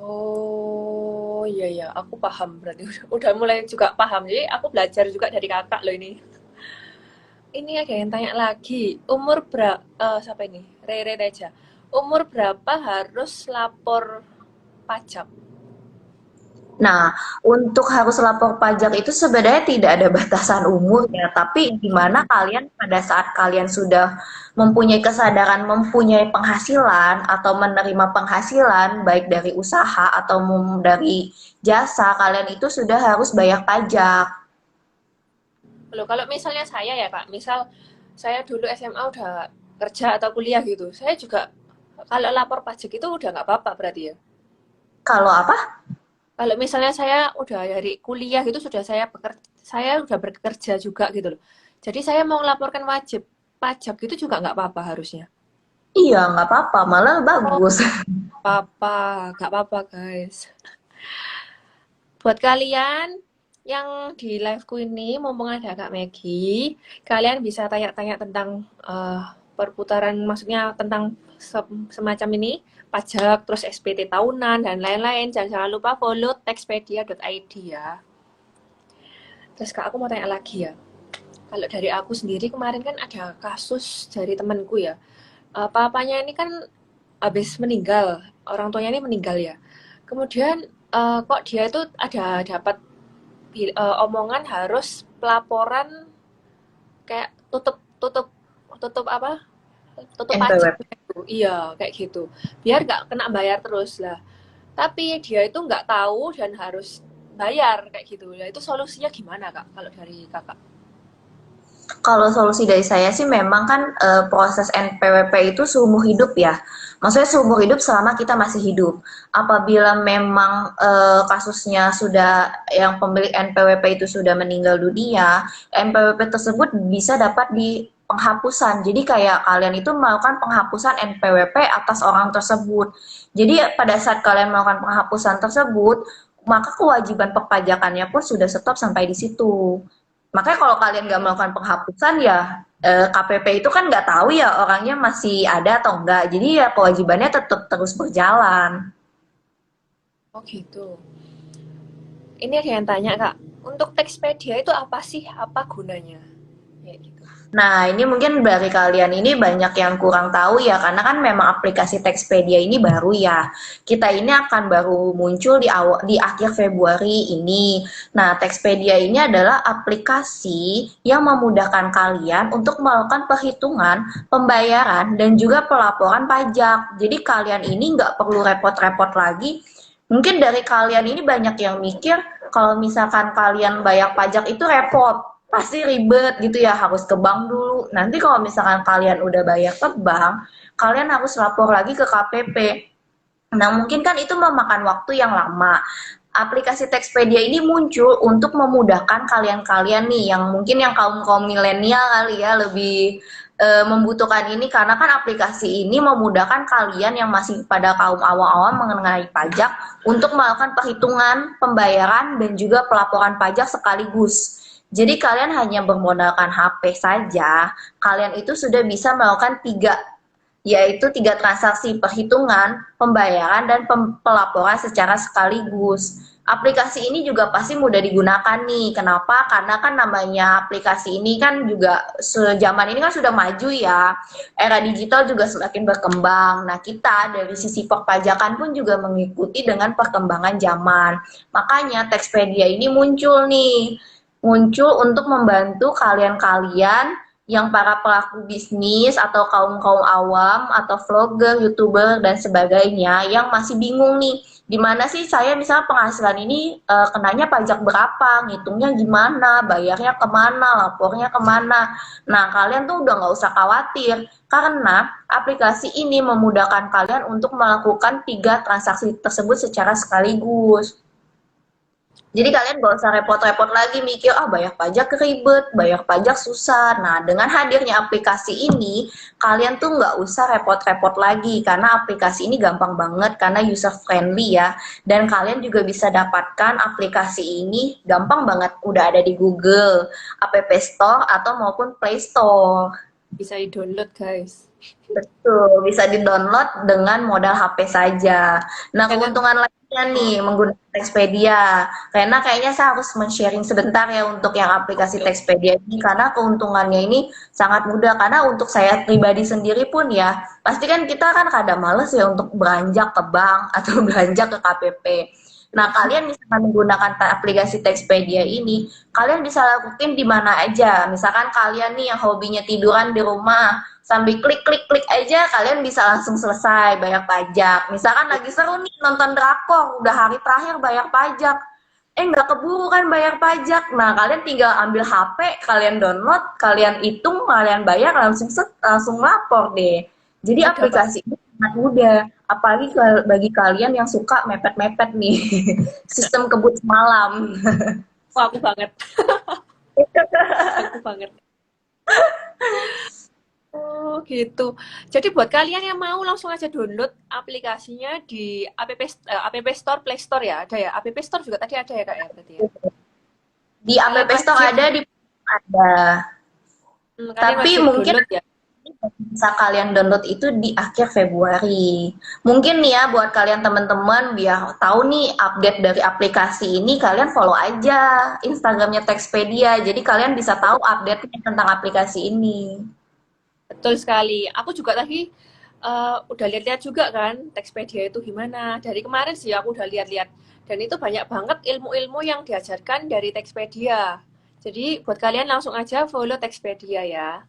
Oh, iya ya, aku paham berarti udah mulai juga paham. Jadi aku belajar juga dari kakak loh ini. Ini ada yang tanya lagi, umur berapa siapa ini? Rere Teja. Umur berapa harus lapor pajak? Nah, untuk harus lapor pajak itu sebenarnya tidak ada batasan umur ya, tapi di mana kalian pada saat kalian sudah mempunyai kesadaran, mempunyai penghasilan atau menerima penghasilan baik dari usaha atau dari jasa, kalian itu sudah harus bayar pajak. Loh, kalau misalnya saya ya Kak, misal saya dulu SMA udah kerja atau kuliah gitu, saya juga kalau lapor pajak itu udah nggak apa-apa berarti ya? Kalau apa? Kalau misalnya saya udah dari kuliah gitu sudah saya udah bekerja juga gitu loh. Jadi saya mau melaporkan wajib pajak itu juga nggak apa-apa harusnya. Iya, nggak apa-apa, malah Oh, bagus. apa-apa, nggak apa-apa guys. Buat kalian yang di liveku ini, mumpung ada Kak Megi, kalian bisa tanya-tanya tentang perputaran, maksudnya tentang semacam ini, pajak, terus SPT tahunan, dan lain-lain. Jangan lupa follow taxpedia.id ya. Terus Kak, aku mau tanya lagi ya. Kalau dari aku sendiri kemarin kan ada kasus dari temanku ya. Papanya ini kan habis meninggal, orang tuanya ini meninggal ya. Kemudian kok dia itu ada dapat omongan harus pelaporan kayak tutup tutup tutup apa? Tutup pajak NPWP. gitu. Iya, kayak gitu. Biar nggak kena bayar terus lah. Tapi dia itu nggak tahu dan harus bayar kayak gitu. Ya itu solusinya gimana Kak? Kalau dari Kakak? Kalau solusi dari saya sih memang kan proses NPWP itu seumur hidup ya. Maksudnya seumur hidup selama kita masih hidup. Apabila memang kasusnya sudah yang pemilik NPWP itu sudah meninggal dunia, NPWP tersebut bisa dapat di penghapusan. Jadi kayak kalian itu melakukan penghapusan NPWP atas orang tersebut. Jadi pada saat kalian melakukan penghapusan tersebut, maka kewajiban perpajakannya pun sudah stop sampai di situ. Makanya kalau kalian nggak melakukan penghapusan ya KPP itu kan nggak tahu ya orangnya masih ada atau enggak. Jadi ya kewajibannya tetap terus berjalan. Oh gitu. Ini ada yang tanya Kak, untuk Textpedia itu apa sih? Apa gunanya? Ya gitu. Nah, ini mungkin dari kalian ini banyak yang kurang tahu ya, karena kan memang aplikasi Textpedia ini baru ya. Kita ini akan baru muncul di akhir Februari ini. Nah, Textpedia ini adalah aplikasi yang memudahkan kalian untuk melakukan perhitungan, pembayaran, dan juga pelaporan pajak. Jadi kalian ini nggak perlu repot-repot lagi. Mungkin dari kalian ini banyak yang mikir kalau misalkan kalian bayar pajak itu repot, pasti ribet gitu ya, harus ke bank dulu. Nanti kalau misalkan kalian udah bayar ke bank, kalian harus lapor lagi ke KPP. Nah, mungkin kan itu memakan waktu yang lama. Aplikasi Textpedia ini muncul untuk memudahkan kalian-kalian nih yang mungkin yang kaum-kaum milenial kali ya lebih membutuhkan ini karena kan aplikasi ini memudahkan kalian yang masih pada kaum awam-awam mengenai pajak untuk melakukan perhitungan, pembayaran dan juga pelaporan pajak sekaligus. Jadi kalian hanya bermodalkan HP saja, kalian itu sudah bisa melakukan tiga transaksi perhitungan, pembayaran, dan pelaporan secara sekaligus. Aplikasi ini juga pasti mudah digunakan nih. Kenapa? Karena kan namanya aplikasi ini kan juga sejaman ini kan sudah maju ya. Era digital juga semakin berkembang. Nah, kita dari sisi perpajakan pun juga mengikuti dengan perkembangan zaman. Makanya Textpedia ini muncul nih. Muncul untuk membantu kalian-kalian yang para pelaku bisnis atau kaum-kaum awam atau vlogger, youtuber dan sebagainya yang masih bingung nih, di mana sih saya misalnya penghasilan ini kenanya pajak berapa, ngitungnya gimana, bayarnya kemana, lapornya kemana. Nah, kalian tuh udah nggak usah khawatir karena aplikasi ini memudahkan kalian untuk melakukan tiga transaksi tersebut secara sekaligus. Jadi kalian gak usah repot-repot lagi mikir, bayar pajak ribet, bayar pajak susah. Nah, dengan hadirnya aplikasi ini, kalian tuh nggak usah repot-repot lagi, karena aplikasi ini gampang banget, karena user friendly ya. Dan kalian juga bisa dapatkan aplikasi ini gampang banget, udah ada di Google, App Store, atau maupun Play Store. Bisa di-download guys. Betul, bisa di-download dengan modal HP saja. Nah, Karena keuntungan lainnya nih menggunakan Textpedia. Karena kayaknya saya harus men-sharing sebentar ya untuk yang aplikasi Textpedia ini karena keuntungannya ini sangat mudah. Karena untuk saya pribadi sendiri pun ya, pasti kan kita kan kadang males ya untuk beranjak ke bank atau beranjak ke KPP. Nah, kalian misalkan menggunakan aplikasi Textpedia ini, kalian bisa lakuin di mana aja. Misalkan kalian nih yang hobinya tiduran di rumah, sambil klik-klik-klik aja, kalian bisa langsung selesai bayar pajak. Misalkan lagi seru nih nonton drakor, udah hari terakhir bayar pajak. Nggak keburu kan bayar pajak. Nah, kalian tinggal ambil HP, kalian download, kalian hitung, kalian bayar, langsung lapor deh. Jadi Mudah banget. aplikasi ini sangat mudah. Apalagi bagi kalian yang suka mepet-mepet nih. Sistem kebut semalam. Wah, aku banget. Aku banget. Oh, gitu. Jadi buat kalian yang mau langsung aja download aplikasinya di App Store, Play Store ya. Ada ya? App Store juga tadi ada ya, Kak ya, berarti ya. Di Kalian App Store wajib ada, di ada. kalian Tapi wajib mungkin download ya. bisa kalian download itu di akhir Februari. Mungkin nih ya buat kalian teman-teman biar tahu nih update dari aplikasi ini, kalian follow aja Instagramnya Textpedia. Jadi kalian bisa tahu update tentang aplikasi ini. Betul sekali. Aku juga tadi udah lihat-lihat juga kan Textpedia itu gimana. Dari kemarin sih aku udah lihat-lihat. Dan itu banyak banget ilmu-ilmu yang diajarkan dari Textpedia. Jadi buat kalian langsung aja follow Textpedia ya.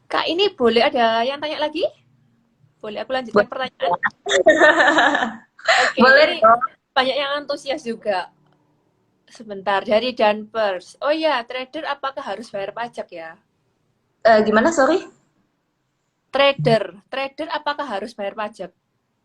Kak, ini boleh ada yang tanya lagi? Boleh aku lanjutkan pertanyaan? Oke, Boleh ini dong. banyak yang antusias juga. Sebentar, dari Danpers. Oh ya, trader apakah harus bayar pajak ya? Gimana, sorry? Trader apakah harus bayar pajak?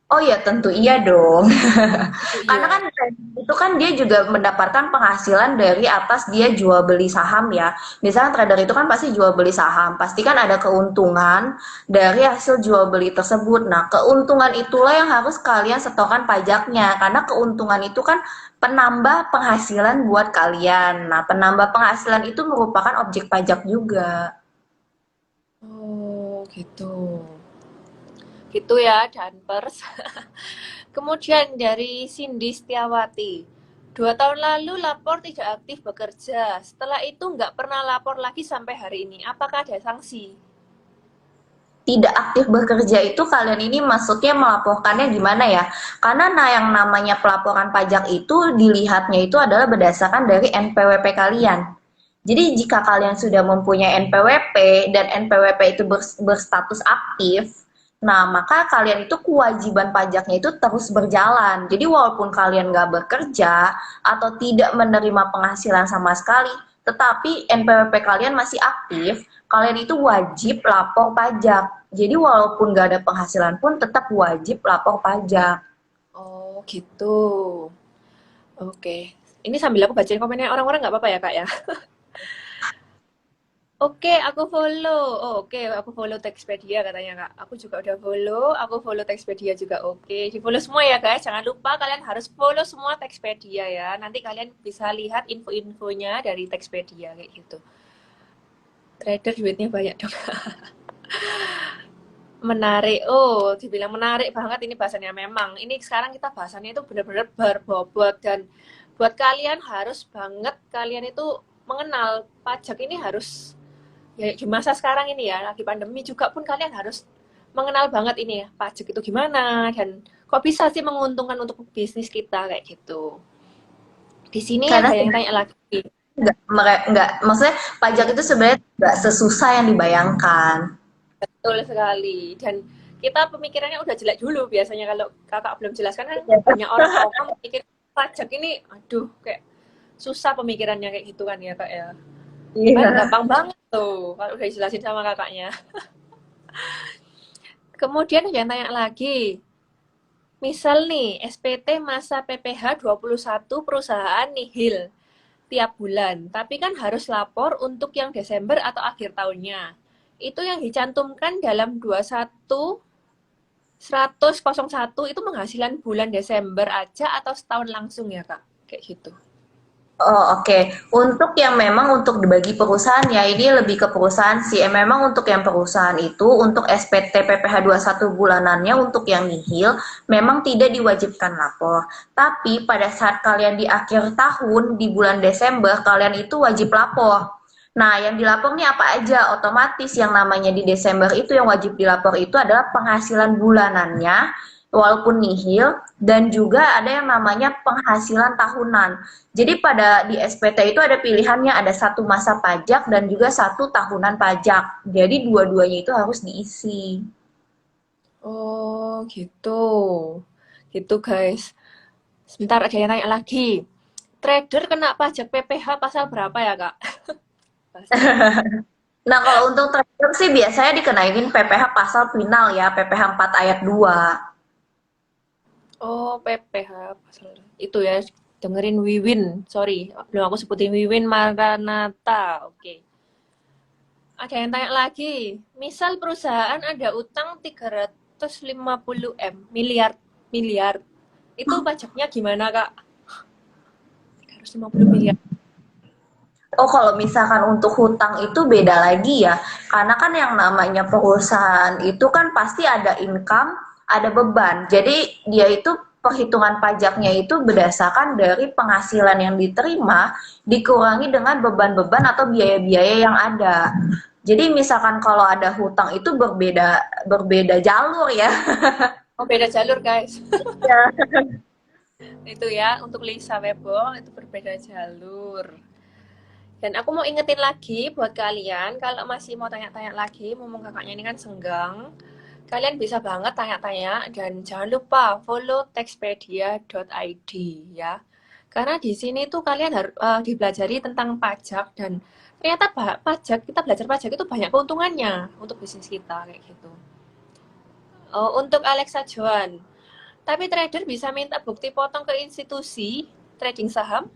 Oh ya, tentu iya dong. Oh Karena kan iya. itu kan dia juga mendapatkan penghasilan dari atas dia jual beli saham ya. Misalnya trader itu kan pasti jual beli saham, pasti kan ada keuntungan dari hasil jual beli tersebut. Nah, keuntungan itulah yang harus kalian setorkan pajaknya, karena keuntungan itu kan penambah penghasilan buat kalian. Nah, penambah penghasilan itu merupakan objek pajak juga. Oh, gitu. Gitu ya, Danpers. Kemudian dari Cindy Setiawati. 2 tahun lalu lapor tidak aktif bekerja. Setelah itu nggak pernah lapor lagi sampai hari ini. Apakah ada sanksi? Tidak aktif bekerja itu kalian ini maksudnya melaporkannya gimana ya? Karena yang namanya pelaporan pajak itu dilihatnya itu adalah berdasarkan dari NPWP kalian. Jadi jika kalian sudah mempunyai NPWP dan NPWP itu berstatus aktif, nah maka kalian itu kewajiban pajaknya itu terus berjalan. Jadi walaupun kalian nggak bekerja atau tidak menerima penghasilan sama sekali, tetapi NPWP kalian masih aktif, kalian itu wajib lapor pajak. Jadi walaupun nggak ada penghasilan pun tetap wajib lapor pajak. Oh, gitu. Oke. Ini sambil aku bacain komennya orang-orang nggak apa-apa ya, Kak ya? Oke, aku follow. Oh, oke, aku follow Textpedia katanya, Kak. Aku juga udah follow, aku follow Textpedia juga. Oke, di-follow semua ya, guys. Jangan lupa kalian harus follow semua Textpedia ya. Nanti kalian bisa lihat info-infonya dari Textpedia kayak gitu. Trader duitnya banyak dong. Menarik. Oh, dibilang menarik banget ini bahasannya memang. Ini sekarang kita bahasannya itu benar-benar berbobot dan buat kalian harus banget kalian itu mengenal pajak ini harus ya di masa sekarang ini ya lagi pandemi juga pun kalian harus mengenal banget ini ya pajak itu gimana dan kok bisa sih menguntungkan untuk bisnis kita kayak gitu. Di sini Karena ada yang tanya lagi. nggak, maksudnya pajak itu sebenarnya nggak sesusah yang dibayangkan. Betul sekali. Dan kita pemikirannya udah jelek dulu biasanya kalau kakak belum jelaskan kan Iya. banyak orang awam mikir pajak ini aduh kayak susah pemikirannya kayak gitu kan ya kak ya. Kan Iya. gampang banget tuh kalau udah dijelasin sama kakaknya. Kemudian ada yang tanya lagi. Misal nih, SPT masa PPh 21 perusahaan nihil tiap bulan, tapi kan harus lapor untuk yang Desember atau akhir tahunnya. Itu yang dicantumkan dalam 21.101 itu penghasilan bulan Desember aja atau setahun langsung ya, Kak? Kayak gitu. Oh, oke. Untuk yang memang untuk dibagi perusahaan ya, ini lebih ke perusahaan sih. Memang untuk yang perusahaan itu, untuk SPT PPh 21 bulanannya untuk yang nihil, memang tidak diwajibkan lapor. Tapi pada saat kalian di akhir tahun, di bulan Desember, kalian itu wajib lapor. Nah, yang dilapor nih apa aja? Otomatis yang namanya di Desember itu yang wajib dilapor itu adalah penghasilan bulanannya, walaupun nihil, dan juga ada yang namanya penghasilan tahunan. Jadi pada di SPT itu ada pilihannya, ada satu masa pajak dan juga satu tahunan pajak. Jadi dua-duanya itu harus diisi. Oh, gitu. Gitu, guys. Sebentar ada yang tanya lagi. Trader kena pajak PPh pasal berapa ya, Kak? Pasti. Nah, kalau untuk trader sih biasanya dikenain PPh pasal final ya, PPh 4 ayat 2. Oh, PPh pasal itu ya. Dengerin Wiwin. Sorry, belum aku sebutin Wiwin Maranata. Oke. Ada yang tanya lagi. Misal perusahaan ada utang 350 miliar miliar. Itu pajaknya gimana, Kak? 350 miliar. Oh, kalau misalkan untuk hutang itu beda lagi ya. Karena kan yang namanya perusahaan itu kan pasti ada income, ada beban. Jadi dia itu perhitungan pajaknya itu berdasarkan dari penghasilan yang diterima dikurangi dengan beban-beban atau biaya-biaya yang ada. Jadi misalkan kalau ada hutang itu berbeda berbeda jalur ya. Oh, beda jalur, guys. Ya. Itu ya, untuk Lisa Webo itu berbeda jalur. Dan aku mau ingetin lagi buat kalian, kalau masih mau tanya-tanya lagi, mumpung kakaknya ini kan senggang, kalian bisa banget tanya-tanya dan jangan lupa follow textpedia.id ya. Karena di sini tuh kalian harus dipelajari tentang pajak dan ternyata pajak kita belajar pajak itu banyak keuntungannya untuk bisnis kita kayak gitu. Oh, untuk Alexa Joan, tapi trader bisa minta bukti potong ke institusi trading saham?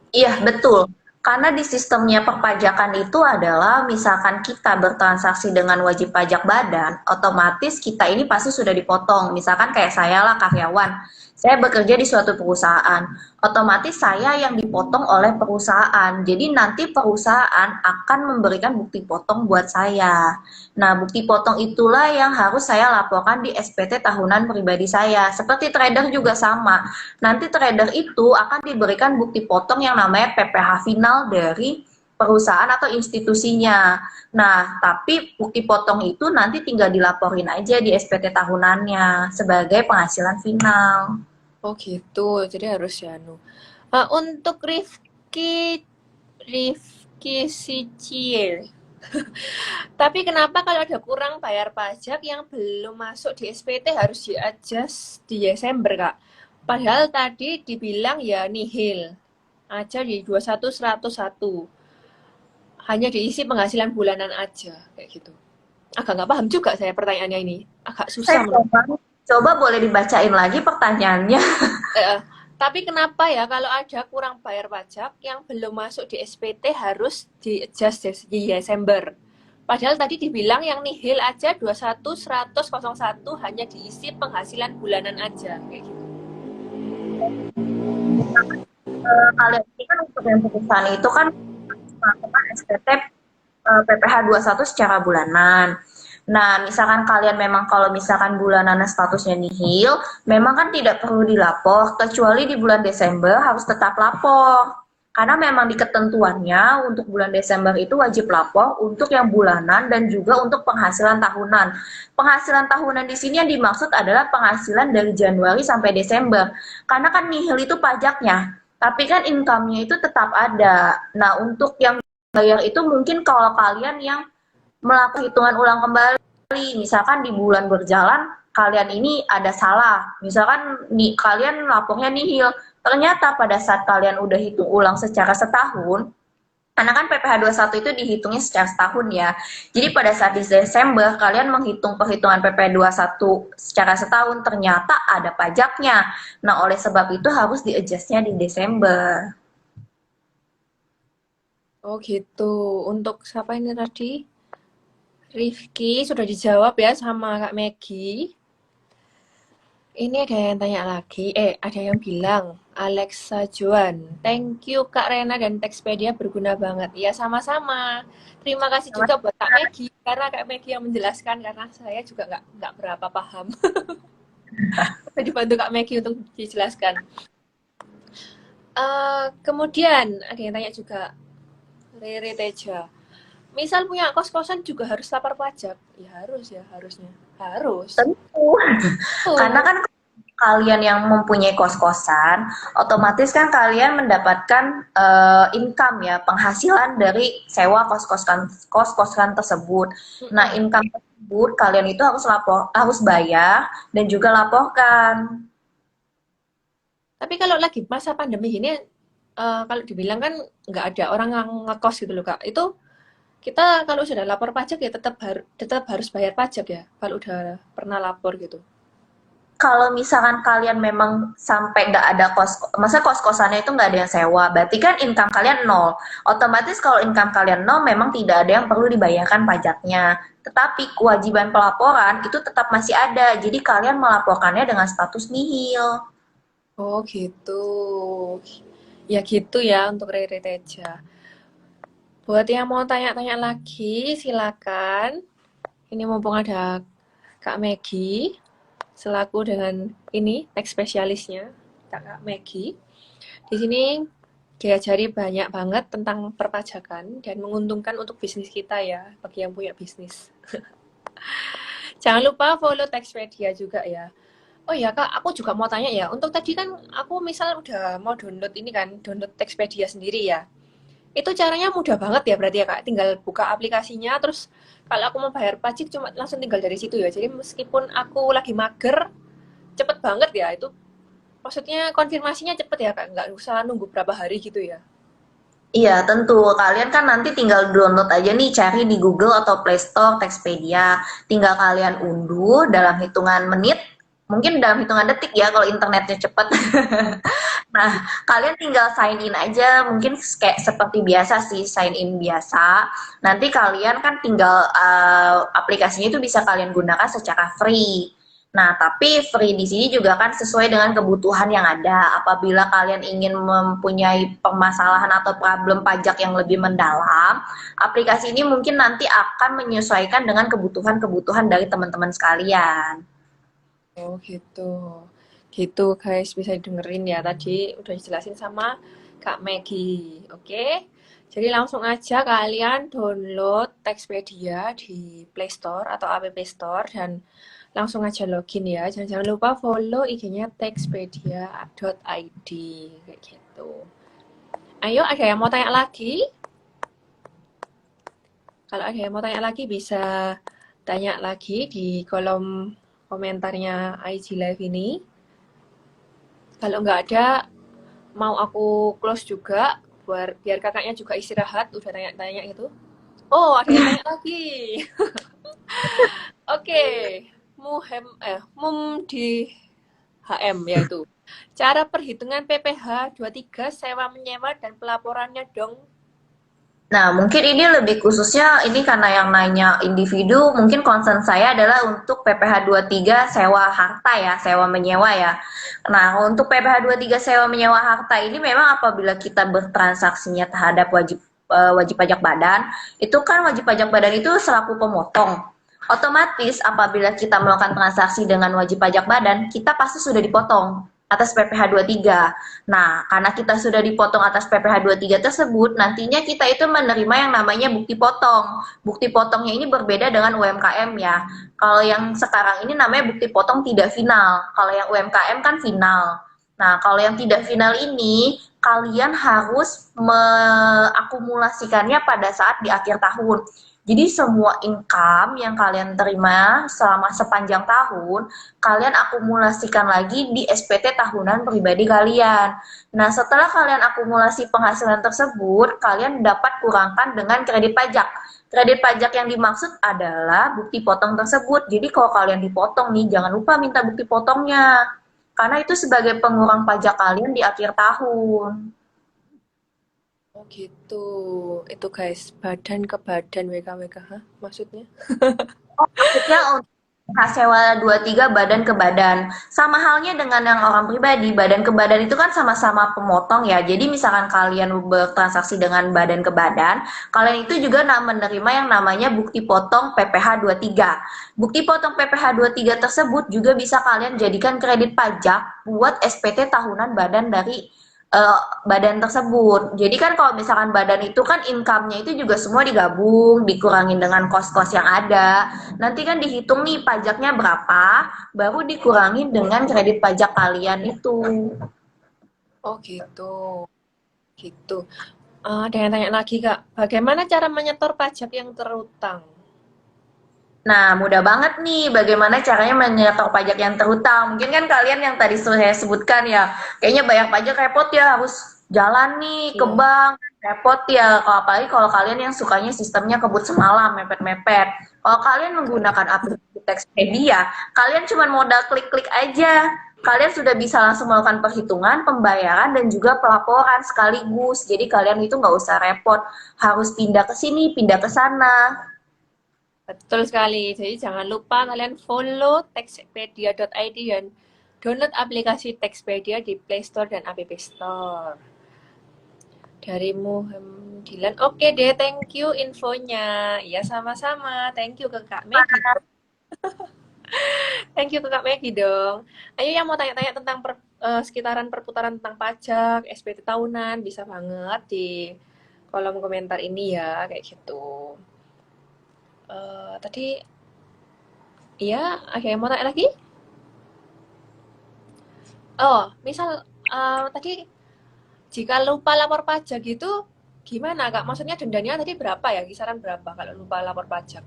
Iya, betul. Karena di sistemnya perpajakan itu adalah misalkan kita bertransaksi dengan wajib pajak badan, otomatis kita ini pasti sudah dipotong. Misalkan kayak saya lah karyawan, saya bekerja di suatu perusahaan, otomatis saya yang dipotong oleh perusahaan. Jadi nanti perusahaan akan memberikan bukti potong buat saya. Nah, bukti potong itulah yang harus saya laporkan di SPT tahunan pribadi saya. Seperti trader juga sama. Nanti trader itu akan diberikan bukti potong yang namanya PPh final dari perusahaan atau institusinya. Nah, tapi bukti potong itu nanti tinggal dilaporin aja di SPT tahunannya sebagai penghasilan final. Oh gitu, jadi harus ya nu. Untuk Rifki Sicier. Tapi kenapa kalau ada kurang bayar pajak yang belum masuk di SPT harus di-adjust di Desember, Kak? Padahal tadi dibilang ya nihil. Aja di 21.101. Hanya diisi penghasilan bulanan aja, kayak gitu. Agak nggak paham juga saya pertanyaannya ini. Agak susah Saya menurut. coba boleh dibacain lagi pertanyaannya. Eh, tapi kenapa ya kalau ada kurang bayar pajak yang belum masuk di SPT harus di-adjust di Desember? Padahal tadi dibilang yang nihil aja 21.101 hanya diisi penghasilan bulanan aja kayak gitu. Kalian ini kan untuk yang perusahaan itu kan melakukan SPT PPh 21 secara bulanan. Nah, misalkan kalian memang kalau misalkan bulanan statusnya nihil, memang kan tidak perlu dilapor, kecuali di bulan Desember harus tetap lapor. Karena memang di ketentuannya untuk bulan Desember itu wajib lapor untuk yang bulanan dan juga untuk penghasilan tahunan. Penghasilan tahunan di sini yang dimaksud adalah penghasilan dari Januari sampai Desember. Karena kan nihil itu pajaknya, tapi kan income-nya itu tetap ada. Nah, untuk yang bayar itu mungkin kalau kalian yang melakukan hitungan ulang kembali, misalkan di bulan berjalan kalian ini ada salah, misalkan nih kalian lapornya nihil, ternyata pada saat kalian udah hitung ulang secara setahun, karena kan PPh 21 itu dihitungnya secara setahun ya. Jadi pada saat di Desember kalian menghitung perhitungan PPh 21 secara setahun ternyata ada pajaknya. Nah, oleh sebab itu harus di-adjust-nya di Desember. Oh gitu. Untuk siapa ini tadi? Rifki sudah dijawab ya sama Kak Megi. Ini ada yang tanya lagi, ada yang bilang, Alexa Joan, thank you Kak Rena dan Textpedia berguna banget. Ya sama-sama. Terima kasih juga buat Kak Megi, karena Kak Megi yang menjelaskan, karena saya juga nggak berapa paham. Saya dibantu Kak Megi untuk dijelaskan. Kemudian, ada yang tanya juga, Rere Teja. Misal punya kos-kosan juga harus lapor pajak. Ya harus ya, harusnya. Harus. Tentu. Karena Tuh. kan kalian yang mempunyai kos-kosan, otomatis kan kalian mendapatkan income ya, penghasilan dari sewa kos-kosan tersebut. Nah, Mm-mm. income tersebut kalian itu harus bayar dan juga laporkan. Tapi kalau lagi masa pandemi ini, kalau dibilang kan nggak ada orang yang ngekos gitu loh Kak. Itu kita kalau sudah lapor pajak ya tetap harus bayar pajak ya. Kalau udah pernah lapor gitu. Kalau misalkan kalian memang sampai nggak ada masa kos-kosannya itu nggak ada yang sewa, berarti kan income kalian nol. Otomatis kalau income kalian nol, memang tidak ada yang perlu dibayarkan pajaknya. Tetapi kewajiban pelaporan itu tetap masih ada, jadi kalian melaporkannya dengan status nihil. Oh gitu. Ya gitu ya untuk Rere Teja. Buat yang mau tanya-tanya lagi, silakan. Ini mumpung ada Kak Megi selaku dengan ini teks spesialisnya, Kak Megi. Di sini diajari banyak banget tentang perpajakan dan menguntungkan untuk bisnis kita ya, bagi yang punya bisnis. Jangan lupa follow Textpedia juga ya. Oh ya Kak, aku juga mau tanya ya. Untuk tadi kan aku misal udah mau download ini kan, download Textpedia sendiri ya. Itu caranya mudah banget ya berarti ya Kak. Tinggal buka aplikasinya terus kalau aku mau bayar pajak cuma langsung tinggal dari situ ya. Jadi meskipun aku lagi mager, cepet banget ya itu. Maksudnya konfirmasinya cepet ya Kak, nggak usah nunggu berapa hari gitu ya. Iya, tentu. Kalian kan nanti tinggal download aja nih, cari di Google atau Play Store Textpedia. Tinggal kalian unduh dalam hitungan menit, mungkin dalam hitungan detik ya kalau internetnya cepat. Nah, kalian tinggal sign in aja, mungkin kayak seperti biasa sih, sign in biasa. Nanti kalian kan tinggal aplikasinya itu bisa kalian gunakan secara free. Nah, tapi free di sini juga kan sesuai dengan kebutuhan yang ada. Apabila kalian ingin mempunyai permasalahan atau problem pajak yang lebih mendalam, aplikasi ini mungkin nanti akan menyesuaikan dengan kebutuhan-kebutuhan dari teman-teman sekalian. Oh gitu. Gitu guys, bisa dengerin ya. Tadi udah dijelasin sama Kak Maggie. Oke. Jadi langsung aja kalian download Textpedia di Play Store atau App Store dan langsung aja login ya. Jangan lupa follow IG-nya textpedia.id kayak gitu. Ayo, ada yang mau tanya lagi? Kalau ada yang mau tanya lagi bisa tanya lagi di kolom komentarnya IG Live ini. Kalau nggak ada, mau aku close juga biar kakaknya juga istirahat. Udah tanya-tanya itu. Oh, ada yang tanya lagi. Oke, mum di HM yaitu. Cara perhitungan PPh 23 sewa menyewa dan pelaporannya dong. Nah, mungkin ini lebih khususnya ini karena yang nanya individu, mungkin concern saya adalah untuk PPh 23 sewa harta ya, sewa menyewa ya. Nah, untuk PPh 23 sewa menyewa harta ini memang apabila kita bertransaksinya terhadap wajib pajak badan, itu kan wajib pajak badan itu selaku pemotong. Otomatis apabila kita melakukan transaksi dengan wajib pajak badan, kita pasti sudah dipotong atas PPh 23. Nah, karena kita sudah dipotong atas PPh 23 tersebut, nantinya kita itu menerima yang namanya bukti potong. Bukti potongnya ini berbeda dengan UMKM ya. Kalau yang sekarang ini namanya bukti potong tidak final. Kalau yang UMKM kan final. Nah, kalau yang tidak final ini, kalian harus mengakumulasikannya pada saat di akhir tahun. Jadi semua income yang kalian terima selama sepanjang tahun, kalian akumulasikan lagi di SPT tahunan pribadi kalian. Nah, setelah kalian akumulasi penghasilan tersebut, kalian dapat kurangkan dengan kredit pajak. Kredit pajak yang dimaksud adalah bukti potong tersebut. Jadi kalau kalian dipotong nih, jangan lupa minta bukti potongnya. Karena itu sebagai pengurang pajak kalian di akhir tahun. Oh gitu. Itu guys, badan ke badan WKWK, hah? Maksudnya? Oh, maksudnya untuk sewa 23 badan ke badan. Sama halnya dengan yang orang pribadi, badan ke badan itu kan sama-sama pemotong ya. Jadi misalkan kalian bertransaksi dengan badan ke badan, kalian itu juga menerima yang namanya bukti potong PPh 23. Bukti potong PPh 23 tersebut juga bisa kalian jadikan kredit pajak buat SPT tahunan badan dari eh, badan tersebut. Jadi kan kalau misalkan badan itu kan income-nya itu juga semua digabung, dikurangin dengan kos-kos yang ada. Nanti kan dihitung nih pajaknya berapa, baru dikurangin dengan kredit pajak kalian itu. Oh gitu, gitu. Ada yang tanya lagi Kak, bagaimana cara menyetor pajak yang terutang? Nah, mudah banget nih bagaimana caranya menyetor pajak yang terutang. Mungkin kan kalian yang tadi saya sebutkan ya, kayaknya bayar pajak repot ya, harus jalan nih ke Iya. bank, repot ya. Kalau apalagi kalau kalian yang sukanya sistemnya kebut semalam, mepet-mepet. Kalau kalian menggunakan aplikasi Textpedia, kalian cuma modal klik-klik aja. Kalian sudah bisa langsung melakukan perhitungan, pembayaran, dan juga pelaporan sekaligus. Jadi kalian itu nggak usah repot, harus pindah ke sini, pindah ke sana. Betul sekali. Jadi jangan lupa kalian follow textpedia.id dan download aplikasi Textpedia di Play Store dan App Store. Dari Dilan. Oke deh, thank you infonya. Ya sama-sama. Thank you ke Kak Megi. Thank you ke Kak Megi dong. Ayo yang mau tanya-tanya tentang sekitaran perputaran tentang pajak, SPT tahunan, bisa banget di kolom komentar ini ya, kayak gitu. Tadi, iya, ada yang mau tanya lagi? Oh, misal tadi jika lupa lapor pajak gitu, gimana Kak? Maksudnya dendanya tadi berapa ya? Kisaran berapa kalau lupa lapor pajak?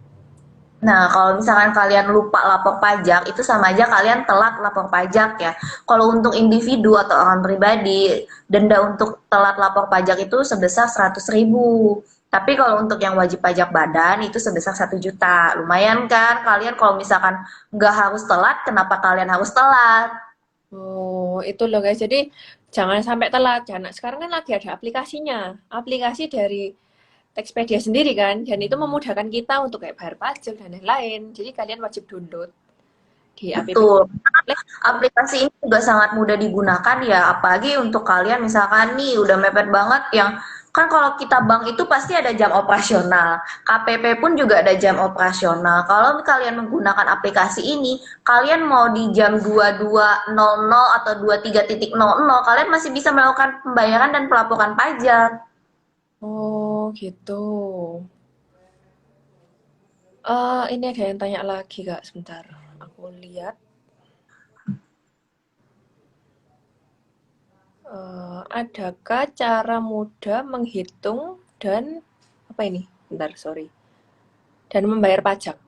Nah, kalau misalkan kalian lupa lapor pajak, itu sama aja kalian telat lapor pajak ya. Kalau untuk individu atau orang pribadi, denda untuk telat lapor pajak itu sebesar 100.000. Tapi kalau untuk yang wajib pajak badan itu sebesar 1 juta. Lumayan kan kalian kalau misalkan nggak harus telat, kenapa kalian harus telat? Oh, itu loh guys. Jadi jangan sampai telat. Jangan. Sekarang kan lagi ada aplikasinya. Aplikasi dari Textpedia sendiri kan. Dan itu memudahkan kita untuk kayak bayar pajak dan lain-lain. Jadi kalian wajib download di app Betul. Play Store. Aplikasi ini juga sangat mudah digunakan ya, apalagi untuk kalian misalkan nih udah mepet banget yang kan kalau kita bank itu pasti ada jam operasional. KPP pun juga ada jam operasional. Kalau kalian menggunakan aplikasi ini, kalian mau di jam 22.00 atau 23.00, kalian masih bisa melakukan pembayaran dan pelaporan pajak. Oh, gitu. Ini ada yang tanya lagi, Kak. Sebentar. Aku lihat. Adakah cara mudah menghitung dan apa ini? Bentar, sorry. Dan membayar pajak.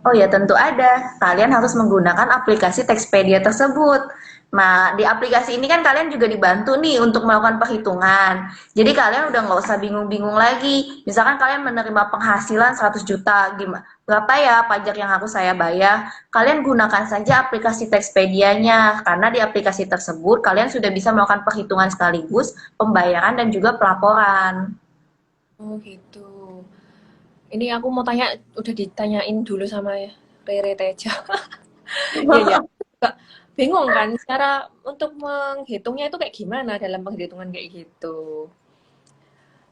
Oh ya, tentu ada. Kalian harus menggunakan aplikasi Textpedia tersebut. Nah, di aplikasi ini kan kalian juga dibantu nih untuk melakukan perhitungan. Jadi kalian udah nggak usah bingung-bingung lagi. Misalkan kalian menerima penghasilan 100 juta, gimana? Berapa ya pajak yang harus saya bayar? Kalian gunakan saja aplikasi Textpedia-nya, karena di aplikasi tersebut kalian sudah bisa melakukan perhitungan sekaligus, pembayaran dan juga pelaporan. Oh, gitu. Ini aku mau tanya, udah ditanyain dulu sama Rere Teja. Iya, ya. Juga bingung kan, cara untuk menghitungnya itu kayak gimana dalam penghitungan kayak gitu.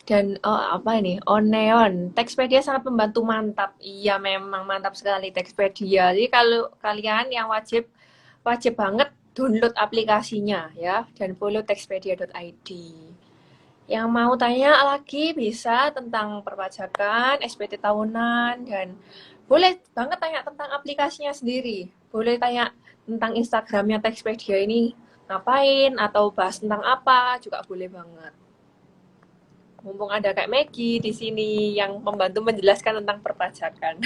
Dan apa ini? Oneon, Textpedia sangat membantu mantap. Iya, memang mantap sekali Textpedia. Jadi kalau kalian yang wajib wajib banget download aplikasinya ya dan follow textpedia.id. Yang mau tanya lagi bisa tentang perpajakan, SPT tahunan, dan boleh banget tanya tentang aplikasinya sendiri. Boleh tanya tentang Instagramnya Textpedia ini ngapain, atau bahas tentang apa, juga boleh banget. Mumpung ada Kak Maggie di sini yang membantu menjelaskan tentang perpajakan.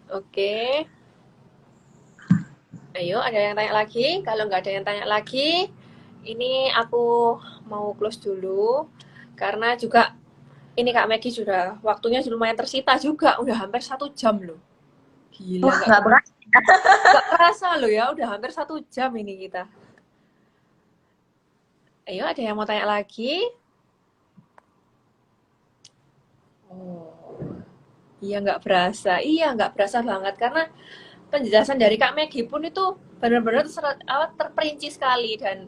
Oke, ayo ada yang tanya lagi? Kalau nggak ada yang tanya lagi, ini aku mau close dulu. Karena juga ini Kak Maggie sudah waktunya lumayan tersita juga, udah hampir 1 jam loh. Gila, Wah, nggak berasa. nggak kerasa loh ya, udah hampir 1 jam ini kita. Ayo, ada yang mau tanya lagi? Oh, iya nggak berasa. Iya nggak berasa banget karena penjelasan dari Kak Maggie pun itu benar-benar terperinci sekali dan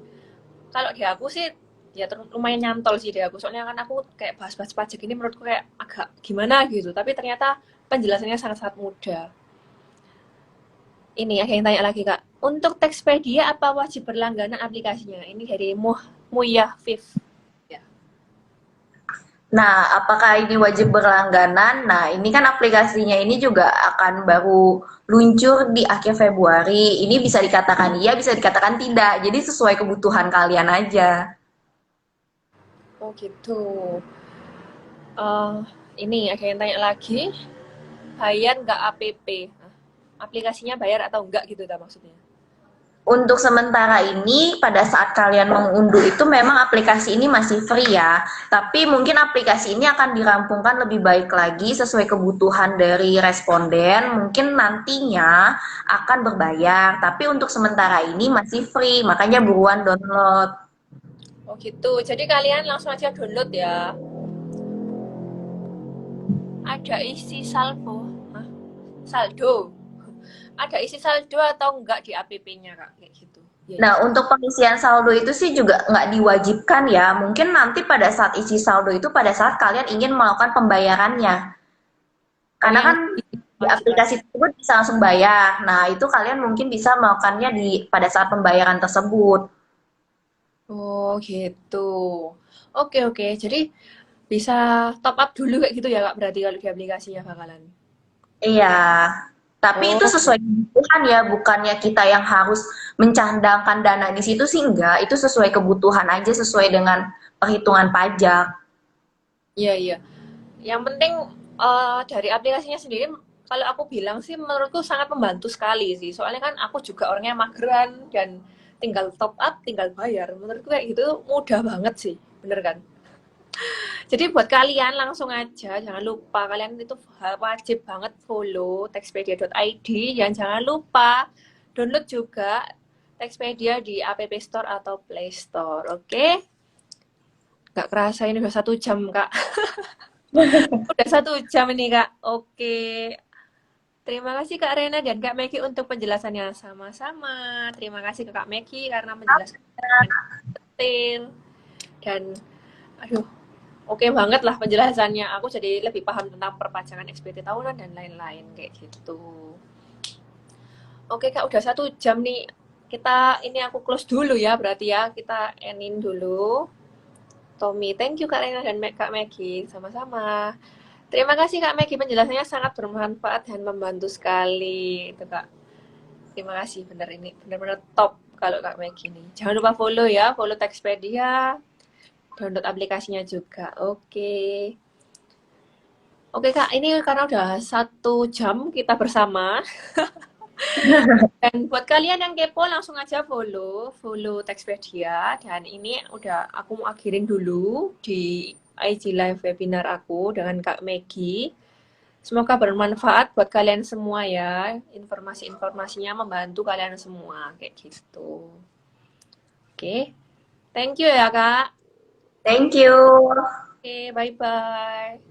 kalau di aku sih ya lumayan nyantol sih di aku soalnya kan aku kayak bahas-bahas pajak ini menurutku kayak agak gimana gitu tapi ternyata penjelasannya sangat-sangat mudah. Ini ada yang tanya lagi Kak. Untuk Textpedia apa wajib berlangganan aplikasinya? Ini dari Muyah Viv. Ya. Nah, apakah ini wajib berlangganan? Nah, ini kan aplikasinya ini juga akan baru luncur di akhir Februari. Ini bisa dikatakan iya, bisa dikatakan tidak. Jadi sesuai kebutuhan kalian aja. Oh gitu. Eh, ini ada yang tanya lagi, bayar nggak APP? Nah, aplikasinya bayar atau enggak gitu dah maksudnya. Untuk sementara ini, pada saat kalian mengunduh itu memang aplikasi ini masih free ya. Tapi mungkin aplikasi ini akan dirampungkan lebih baik lagi sesuai kebutuhan dari responden. Mungkin nantinya akan berbayar. Tapi untuk sementara ini masih free, makanya buruan download. Oh gitu. Jadi kalian langsung aja download ya. Ada isi salvo. Hah? Saldo. Ada isi saldo atau enggak di APP-nya Kak? Kayak gitu. Iya, iya. Nah, untuk pengisian saldo itu sih juga nggak diwajibkan ya. Mungkin nanti pada saat isi saldo itu pada saat kalian ingin melakukan pembayarannya. Oh Karena yang kan di jelas. aplikasi tersebut bisa langsung bayar. Nah, itu kalian mungkin bisa melakukannya pada saat pembayaran tersebut. Oh gitu. Oke oke. Jadi bisa top up dulu kayak gitu ya Kak berarti kalau di aplikasinya bakalan. Iya. Tapi itu Oh, sesuai kebutuhan ya, bukannya kita yang harus mencandangkan dana di situ sih enggak. Itu sesuai kebutuhan aja, sesuai dengan perhitungan pajak. iya iya. Yang penting dari aplikasinya sendiri, kalau aku bilang sih menurutku sangat membantu sekali sih. Soalnya kan aku juga orangnya mageran dan tinggal top up, tinggal bayar. Menurutku kayak gitu mudah banget sih, bener kan? Jadi buat kalian langsung aja, jangan lupa kalian itu wajib banget follow textpedia.id dan jangan lupa download juga Textpedia di App Store atau Play Store, oke? Gak kerasa ini udah 1 jam, Kak. Udah 1 jam ini, Kak. Oke. Terima kasih Kak Rena dan Kak Meki untuk penjelasannya sama-sama. Terima kasih ke Kak Meki karena menjelaskan dengan detail. Dan aduh, oke banget lah penjelasannya. Aku jadi lebih paham tentang perpajakan SPT tahunan dan lain-lain kayak gitu. Oke Kak, udah 1 jam nih. Kita ini aku close dulu ya berarti ya. Kita endin dulu. Tommy, thank you Kak Rena dan Kak Megi. Sama-sama. Terima kasih Kak Megi, penjelasannya sangat bermanfaat dan membantu sekali. Itu Kak. Terima kasih, bener ini benar-benar top kalau Kak Megi ini. Jangan lupa follow ya, follow Textpedia, download aplikasinya juga. Oke. Oke Kak, ini karena udah 1 jam kita bersama. Dan buat kalian yang kepo langsung aja follow Textpedia. Dan ini udah aku mau akhirin dulu di IG live webinar aku dengan Kak Megi. Semoga bermanfaat buat kalian semua ya. Informasi-informasinya membantu kalian semua kayak gitu. Oke. Thank you ya, Kak. Thank you. Oke, bye-bye.